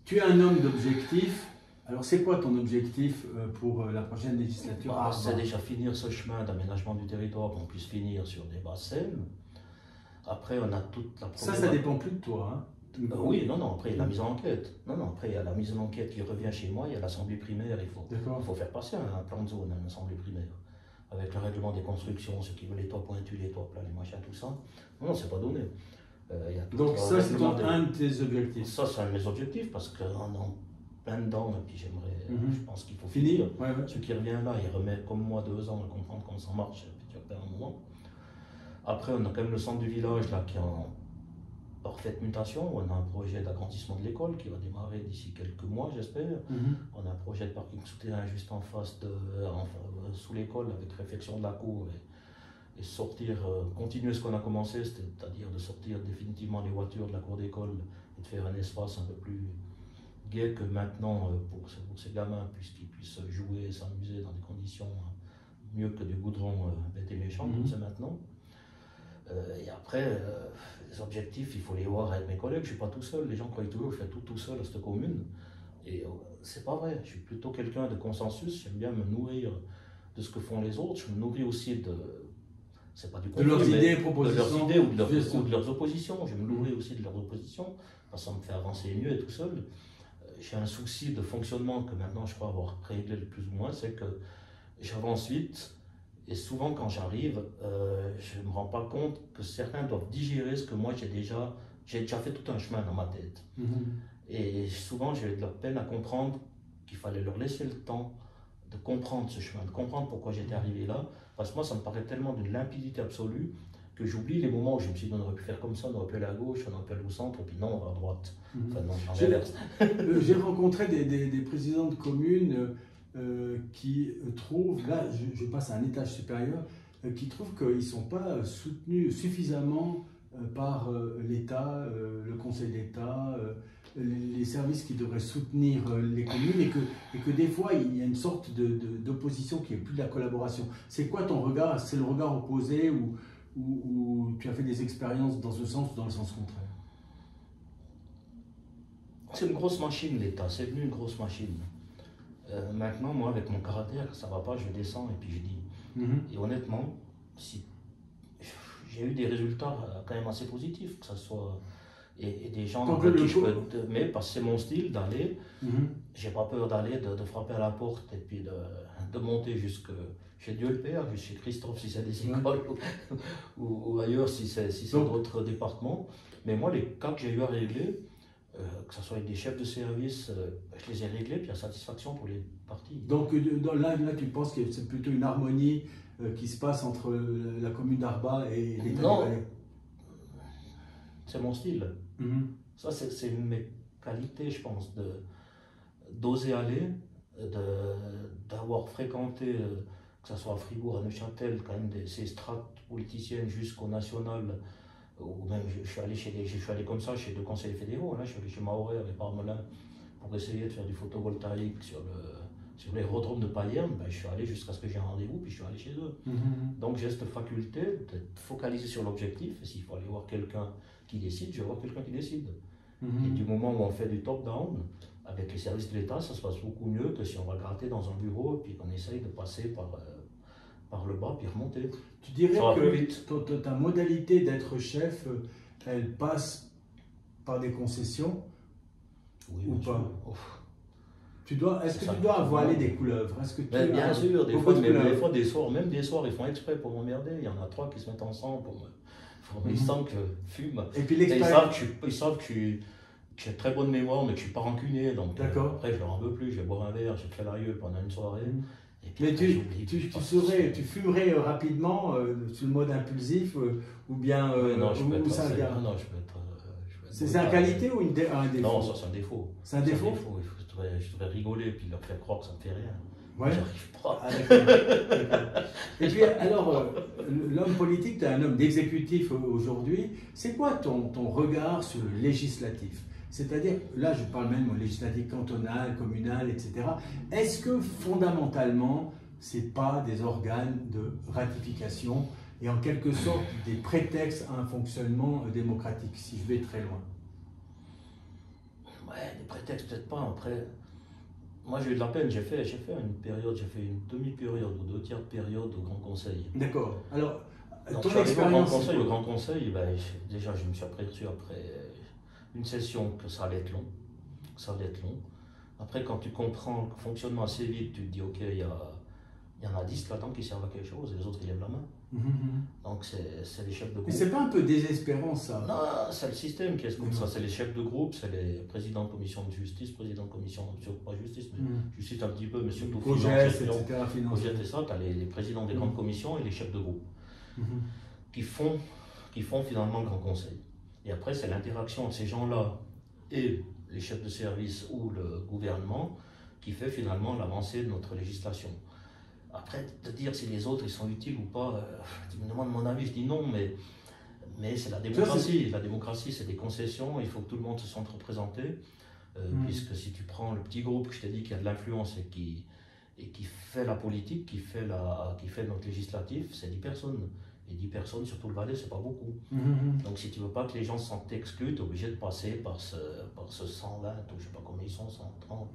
Tu es un homme d'objectifs. Alors c'est quoi ton objectif pour la prochaine législature? C'est déjà finir ce chemin d'aménagement du territoire, qu'on puisse finir sur des bassins. Après on a toute la ça dépend plus de toi, hein? Oui, non, après il y a la mise en enquête. Non, après il y a la mise en enquête qui revient chez moi, il y a l'assemblée primaire, il faut faire passer un plan de zone à l'assemblée primaire. Avec le règlement des constructions, ceux qui veulent les toits pointus, les toits plats, les machins, tout ça. Non, c'est pas donné. Donc ça, c'est un de tes objectifs? Ça, c'est un de mes objectifs, parce qu'on est en plein dedans, et puis je pense qu'il faut finir. Celui qui revient là, il remet comme moi 2 ans à comprendre comment ça marche, et puis tu vas perdre un moment. Après, on a quand même le centre du village là qui est en parfaite mutation. On a un projet d'agrandissement de l'école qui va démarrer d'ici quelques mois, j'espère. On a un projet de parking souterrain juste en face sous l'école, avec réfection de la cour et sortir, continuer ce qu'on a commencé, c'est-à-dire de sortir définitivement les voitures de la cour d'école et de faire un espace un peu plus gai que maintenant pour ces gamins, puisqu'ils puissent jouer et s'amuser dans des conditions mieux que du goudron bête et méchant, comme c'est maintenant. Et après, les objectifs, il faut les voir avec mes collègues. Je ne suis pas tout seul. Les gens croient toujours que je fais tout seul à cette commune. Et c'est pas vrai. Je suis plutôt quelqu'un de consensus. J'aime bien me nourrir de ce que font les autres. Je me nourris aussi c'est pas du conflit, de leurs idées, propositions, de leurs idées ou de leurs oppositions. Je me nourris aussi de leurs oppositions, parce que ça me fait avancer mieux et tout seul. J'ai un souci de fonctionnement que maintenant je crois avoir réglé le plus ou moins, c'est que j'avance vite. Et souvent, quand j'arrive, je ne me rends pas compte que certains doivent digérer ce que moi j'ai déjà fait tout un chemin dans ma tête. Et souvent, j'ai de la peine à comprendre qu'il fallait leur laisser le temps de comprendre ce chemin, de comprendre pourquoi j'étais arrivé là. Parce que moi, ça me paraît tellement d'une limpidité absolue que j'oublie les moments où je me suis dit on aurait pu faire comme ça, on aurait pu aller à gauche, on aurait pu aller au centre, et puis non, on va à droite. Enfin, non, j'ai rencontré des présidents de communes qui trouvent, là je passe à un étage supérieur, qui trouvent qu'ils ne sont pas soutenus suffisamment par l'État, le Conseil d'État, les services qui devraient soutenir les communes, et que des fois il y a une sorte d'opposition qui est plus de la collaboration. C'est quoi ton regard? C'est le regard opposé ou tu as fait des expériences dans ce sens ou dans le sens contraire? C'est une grosse machine, l'État, c'est devenu une grosse machine. Maintenant, moi, avec mon caractère, ça va pas, je descends et puis je dis. Et honnêtement, j'ai eu des résultats quand même assez positifs, que ce soit et des gens avec qui je peux, mais parce que c'est mon style d'aller, j'ai pas peur d'aller, de frapper à la porte et puis de monter jusque chez Dieu le Père, chez Christophe si c'est des écoles ou ailleurs si c'est d'autres départements. Mais moi, les cas que j'ai eu à régler, que ce soit avec des chefs de service, je les ai réglés, puis il y a satisfaction pour les parties. Donc là, tu penses que c'est plutôt une harmonie qui se passe entre la commune d'Arba et l'État du Valais? C'est mon style. Ça, c'est une de mes qualités, je pense, d'oser aller, d'avoir fréquenté, que ce soit à Fribourg, à Neuchâtel, quand même ces strates politiciennes jusqu'au national. Ou même je suis allé comme ça chez 2 conseillers fédéraux, là, je suis allé chez Maurer et Parmelin pour essayer de faire du photovoltaïque sur l'aérodrome de Payerne. Ben, je suis allé jusqu'à ce que j'ai un rendez-vous, puis je suis allé chez eux. Donc j'ai cette faculté d'être focalisé sur l'objectif, et s'il faut aller voir quelqu'un qui décide, je vais voir quelqu'un qui décide. Et du moment où on fait du top-down, avec les services de l'État, ça se passe beaucoup mieux que si on va gratter dans un bureau et puis qu'on essaye de passer par le bas puis remonter. Tu dirais Ça va plus que vite. ta modalité d'être chef, elle passe par des concessions Oui, ou bien pas? sûr. Ouf. Est-ce que Ça, tu dois avaler non. des couleuvres? Est-ce que tu Mais bien as sûr, beaucoup de des couleuvres? fois, même des soirs, ils font exprès pour m'emmerder. Il y en a 3 qui se mettent ensemble ils sentent que je fume. Et puis Et ils l'expérience. savent que j'ai très bonne mémoire, mais que je suis pas rancunier. Donc D'accord. après, je leur en veux plus. Je vais boire un verre, j'ai fait la gueule pendant une soirée. Et puis Mais après, j'oublie, puis je passe. tu fumerais rapidement sur le mode impulsif ou bien Non, je peux ou être c'est un assez- gars? non, je peux être. C'est une qualité ou un défaut? Non, ça c'est un défaut. C'est un défaut? Je devrais rigoler puis leur faire croire que ça me fait rien. Ouais. J'arrive pas. Ah, d'accord. Et puis alors, l'homme politique, tu es un homme d'exécutif aujourd'hui. C'est quoi ton regard sur le législatif? C'est-à-dire, là je parle même au législatif cantonal, communal, etc. Est-ce que fondamentalement, ce n'est pas des organes de ratification et en quelque sorte des prétextes à un fonctionnement démocratique, si je vais très loin? Ouais, des prétextes peut-être pas. Après, moi j'ai eu de la peine. J'ai fait une demi-période ou 2 tiers de période au Grand Conseil. D'accord. Alors, Donc, ton je suis arrivé au Grand expérience. Conseil. Au Grand Conseil, ben, déjà je me suis aperçu après une session que ça allait être long. Après, quand tu comprends le fonctionnement assez vite, tu te dis ok, il y en a 10 là-dedans qui servent à quelque chose et les autres ils lèvent la main. Donc c'est les chefs de groupe. Mais c'est pas un peu désespérant ça? Non, c'est le système qui est comme ça. C'est les chefs de groupe, c'est les présidents de commission de justice, présidents de commission, pas justice, mais justice un petit peu, mais surtout Cogès, finance, etc. Cogès et ça, tu as les présidents des grandes commissions et les chefs de groupe qui font finalement le grand conseil. Et après, c'est l'interaction de ces gens-là et les chefs de service ou le gouvernement qui fait finalement l'avancée de notre législation. Après, te dire si les autres ils sont utiles ou pas, tu me demandes mon avis, je dis non, mais c'est la démocratie. La démocratie, c'est des concessions, il faut que tout le monde se sente représenté, puisque si tu prends le petit groupe que je t'ai dit qui a de l'influence et qui fait la politique, qui fait notre législatif, c'est 10 personnes. Et 10 personnes sur tout le Valais, c'est pas beaucoup. Donc si tu veux pas que les gens se sentent exclus, tu es obligé de passer par ce 120, ou je sais pas combien ils sont, 130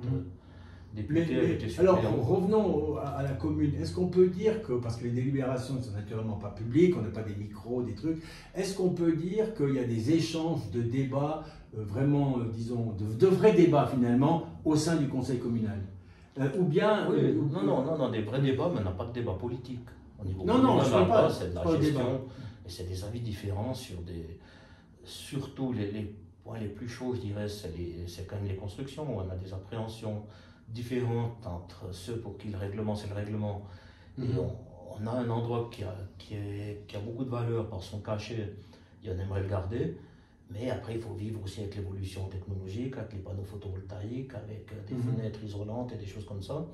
députés avec les suppléants. Alors revenons à la commune. Est-ce qu'on peut dire que, parce que les délibérations ne sont naturellement pas publiques, on n'a pas des micros, des trucs, est-ce qu'on peut dire qu'il y a des échanges de débats, vraiment, disons, de vrais débats finalement, au sein du conseil communal? Ou bien... Oui, non, des vrais débats, mais on n'a pas de débat politique. Au niveau non, je ne parle pas. C'est de la gestion, et c'est des avis différents surtout les points les plus chauds, je dirais, c'est quand même les constructions, où on a des appréhensions différentes entre ceux pour qui le règlement, c'est le règlement, et on a un endroit qui a beaucoup de valeur par son cachet, et on aimerait le garder, mais après il faut vivre aussi avec l'évolution technologique, avec les panneaux photovoltaïques, avec des fenêtres isolantes et des choses comme ça.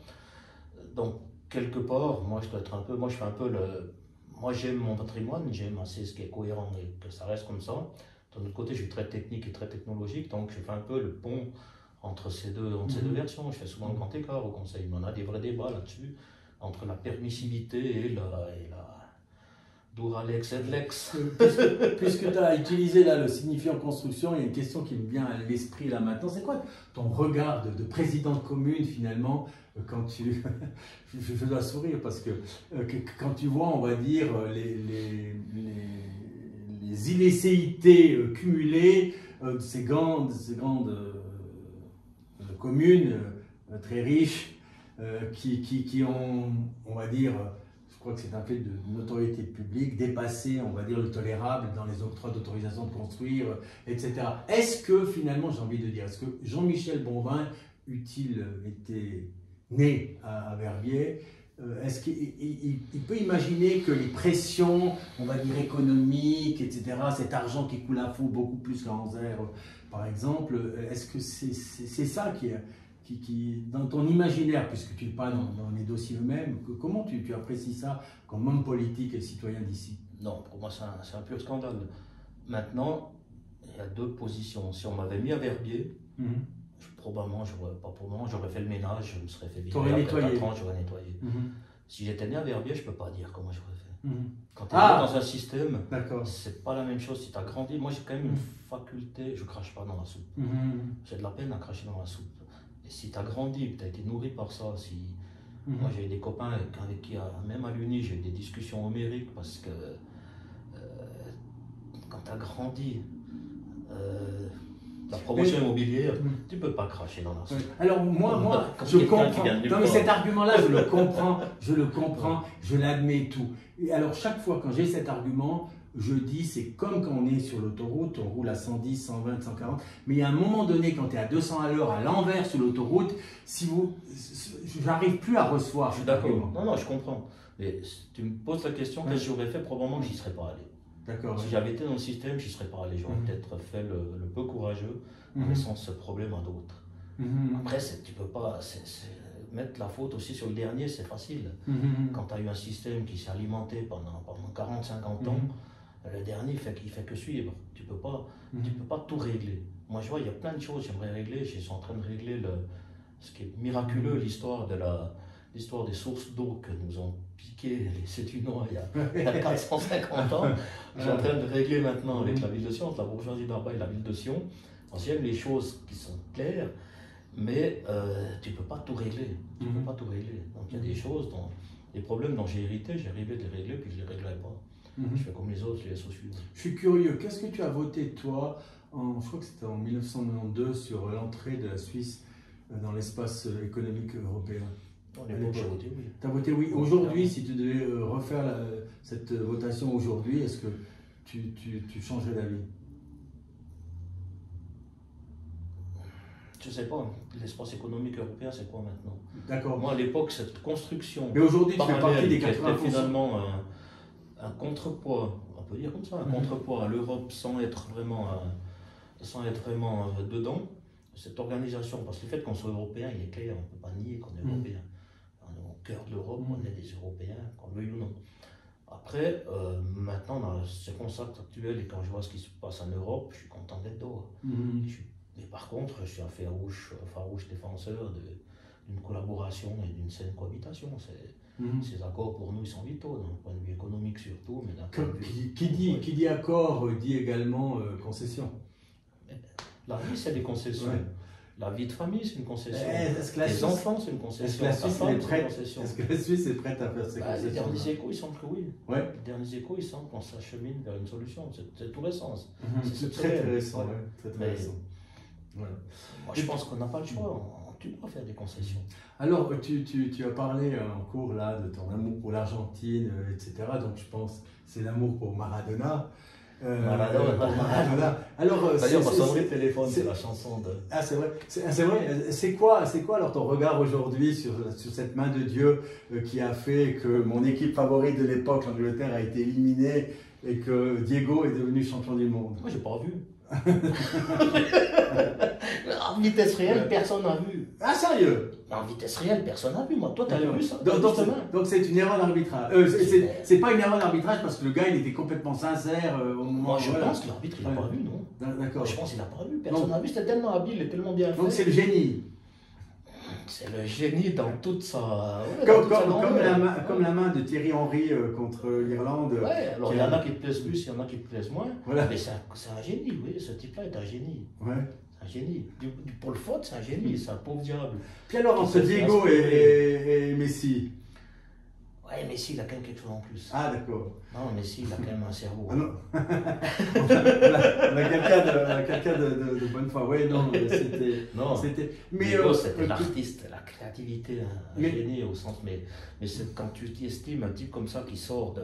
Donc, quelque part, moi je fais un peu moi j'aime mon patrimoine, j'aime assez ce qui est cohérent et que ça reste comme ça. D'un autre côté, je suis très technique et très technologique, donc je fais un peu le pont entre ces deux versions. Je fais souvent le grand écart au conseil, mais on a des vrais débats là-dessus, entre la permissivité et la Duralex et Lex. Puisque tu as utilisé là le signifiant construction, il y a une question qui me vient à l'esprit là maintenant. C'est quoi ton regard de président de commune finalement quand tu... je dois sourire parce que quand tu vois, on va dire, les illicéités cumulées de ces grandes communes très riches qui ont, on va dire, je crois que c'est un fait de notoriété publique, dépasser, on va dire, le tolérable dans les octrois d'autorisation de construire, etc. Est-ce que finalement, j'ai envie de dire, est-ce que Jean-Michel Bonvin eût-il été né à Verbier, est-ce qu'il peut imaginer que les pressions, on va dire économiques, etc., cet argent qui coule à fond beaucoup plus qu'en Anzère, par exemple, est-ce que c'est ça qui, dans ton imaginaire, puisque tu n'es pas dans les dossiers eux-mêmes, comment tu apprécies ça comme homme politique et citoyen d'ici? Non, pour moi c'est un pur scandale. Maintenant, il y a 2 positions. Si on m'avait mis à Verbier, probablement, j'aurais fait le ménage, je me serais fait virer après 4 ans, j'aurais nettoyé. Si j'étais né à Verbier, je ne peux pas dire comment j'aurais fait. Quand tu es dans un système, c'est pas la même chose. Si tu as grandi, moi j'ai quand même une faculté, je crache pas dans la soupe. J'ai de la peine à cracher dans la soupe. Et si tu as grandi, tu as été nourri par ça, si... Moi j'ai des copains avec qui, même à l'Uni, j'ai eu des discussions homériques parce que quand tu as grandi, la promotion immobilière, tu ne peux pas cracher dans la soupe. Alors moi je comprends. Non mais cet argument-là, je le comprends, je l'admets tout. Et alors chaque fois quand j'ai cet argument, je dis c'est comme quand on est sur l'autoroute, on roule à 110, 120, 140, mais il y a un moment donné quand tu es à 200 à l'heure à l'envers sur l'autoroute, j'arrive plus à recevoir. Je suis d'accord. Non, je comprends. Mais si tu me poses la question, qu'est-ce que j'aurais fait? Probablement que j'y serais pas allé. D'accord. Si j'avais été dans le système, j'y serais pas allé. J'aurais peut-être fait le peu courageux en laissant ce problème à d'autres. Après, tu peux pas mettre la faute aussi sur le dernier, c'est facile. Quand tu as eu un système qui s'est alimenté pendant 40-50 ans, le dernier, il fait que suivre. Tu peux pas tout régler. Moi, je vois, il y a plein de choses que j'aimerais régler. Je suis en train de régler ce qui est miraculeux, l'histoire des sources d'eau que nous ont piqué les Sédunois il y a 450 ans. Je suis en train de régler maintenant avec la ville de Sion, la bourgeoisie d'Arba et la ville de Sion. J'aime les choses qui sont claires, mais tu ne peux pas tout régler. Tu peux pas tout régler. Donc il y a des choses, des problèmes dont j'ai hérité, j'ai rêvé de les régler, puis je ne les réglerai pas. Je fais comme les autres, je les laisse au suivant. Je suis curieux, qu'est-ce que tu as voté toi, je crois que c'était en 1992, sur l'entrée de la Suisse dans l'espace économique européen? À l'époque, j'ai voté oui. Tu as voté oui. Aujourd'hui, si tu devais refaire cette votation aujourd'hui, est-ce que tu changerais d'avis? Je ne sais pas, l'espace économique européen, c'est quoi maintenant? D'accord. Moi, à l'époque, cette construction. Mais aujourd'hui, tu fais partie des 80%. Finalement un contrepoids, on peut dire comme ça, un contrepoids à l'Europe sans être vraiment dedans. Cette organisation, parce que le fait qu'on soit européen, il est clair, on ne peut pas nier qu'on est européen. On est au cœur de l'Europe, on est des Européens, qu'on le veuille ou non. Après, maintenant, dans les circonstances actuelles, et quand je vois ce qui se passe en Europe, je suis content d'être dehors. Mais par contre, je suis un farouche défenseur d'une collaboration et d'une saine cohabitation. Ces accords, pour nous, ils sont vitaux, d'un point de vue économique surtout. Mais qui dit accord dit également concession. La vie, c'est des concessions. Ouais. La vie de famille, c'est une concession. Les enfants, c'est une concession. Est-ce que la Suisse est prête à faire ces concessions? Les derniers échos, ils semblent que oui. Ouais. Les derniers échos, ils semblent qu'on s'achemine vers une solution. C'est tout récent. C'est très récent. Ouais. Très récent. Voilà. Moi, je pense qu'on n'a pas le choix. Tu dois faire des concessions. Alors, tu as parlé en cours là de ton amour pour l'Argentine, etc. Donc, je pense que c'est l'amour pour Maradona. Maradona. Alors, d'ailleurs, ma sonnerie de téléphone, c'est la chanson de. Ah, c'est vrai. C'est quoi alors ton regard aujourd'hui sur cette main de Dieu qui a fait que mon équipe favorite de l'époque, l'Angleterre, a été éliminée et que Diego est devenu champion du monde? Moi, j'ai pas vu. En vitesse réelle, personne n'a vu. Ah, sérieux? En vitesse réelle, personne n'a vu. Moi, toi, tu as vu ça. Donc, c'est une erreur d'arbitrage. C'est pas une erreur d'arbitrage parce que le gars, il était complètement sincère au moment où. Moi, je pense que l'arbitre, il n'a pas vu, non? D'accord. Je pense qu'il n'a pas vu. Personne n'a vu. C'était tellement habile et tellement bien fait. Donc, c'est le génie. C'est le génie dans toute sa. Comme la main de Thierry Henry contre l'Irlande. Ouais, alors il y en a qui te plaisent plus, il y en a qui te plaisent moins. Voilà. Mais c'est un génie, oui, ce type-là est un génie. Ouais. Un génie. Pour le foot, c'est un génie, c'est un pauvre diable. Puis alors, entre Diego et Messi? Ouais, Messi, il a quand même quelque chose en plus. Ah, d'accord. Non, Messi, il a quand même un cerveau. Ah, non. on a quelqu'un de bonne foi. Oui, non, c'était. Non, c'était l'artiste, la créativité, un génie au sens. Mais c'est quand tu t'estimes un type comme ça qui sort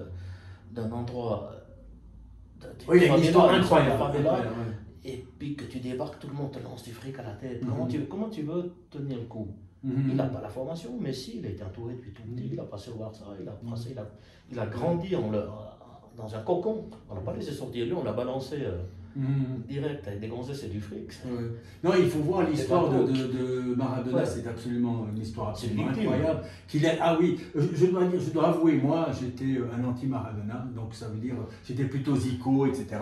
d'un endroit. Oui, il y a une histoire incroyable. Et puis que tu débarques, tout le monde te lance du fric à la tête. Comment tu veux tenir le coup? Il n'a pas la formation, mais si, il a été entouré depuis tout petit, il a passé au Barça, il a grandi dans un cocon. On n'a pas laissé sortir lui, on l'a balancé direct avec des gonzesses et du fric. Non, il faut voir l'histoire de Maradona, c'est absolument une histoire absolument incroyable. Ah oui, je dois avouer, moi j'étais un anti-Maradona, donc ça veut dire j'étais plutôt Zico, etc.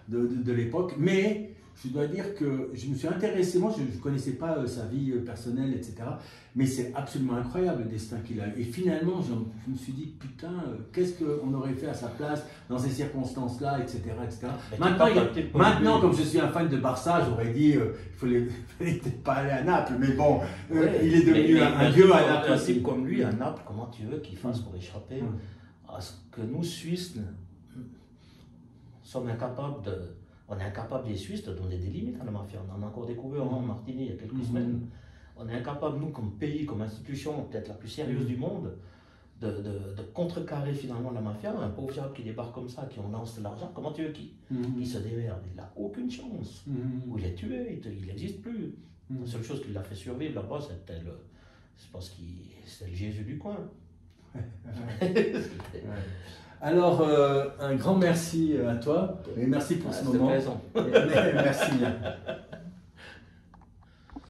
de l'époque, mais je dois dire que je me suis intéressé, moi je ne connaissais pas sa vie personnelle, etc. Mais c'est absolument incroyable le destin qu'il a. Et finalement, je me suis dit, putain, qu'est-ce qu'on aurait fait à sa place dans ces circonstances-là, etc. etc. Maintenant, comme je suis un fan de Barça, j'aurais dit, il fallait peut-être pas aller à Naples, mais bon, il est devenu un dieu à Naples. Un type comme lui, à Naples, comment tu veux qu'il fasse pour échapper à ce que nous, Suisses, sommes incapables de... On est incapable, les Suisses, de donner des limites à la mafia. On en a encore découvert en Martinique il y a quelques semaines. On est incapable, nous, comme pays, comme institution, peut-être la plus sérieuse du monde, de contrecarrer finalement la mafia. Un pauvre diable qui débarque comme ça, qui on lance de l'argent, comment tu veux qu'il se démerde? Il n'a aucune chance. Ou il est tué, il n'existe plus. La seule chose qui l'a fait survivre là-bas, c'était je pense que c'était le Jésus du coin. Alors, un grand merci à toi et merci pour ce moment. C'était plaisant. Merci bien.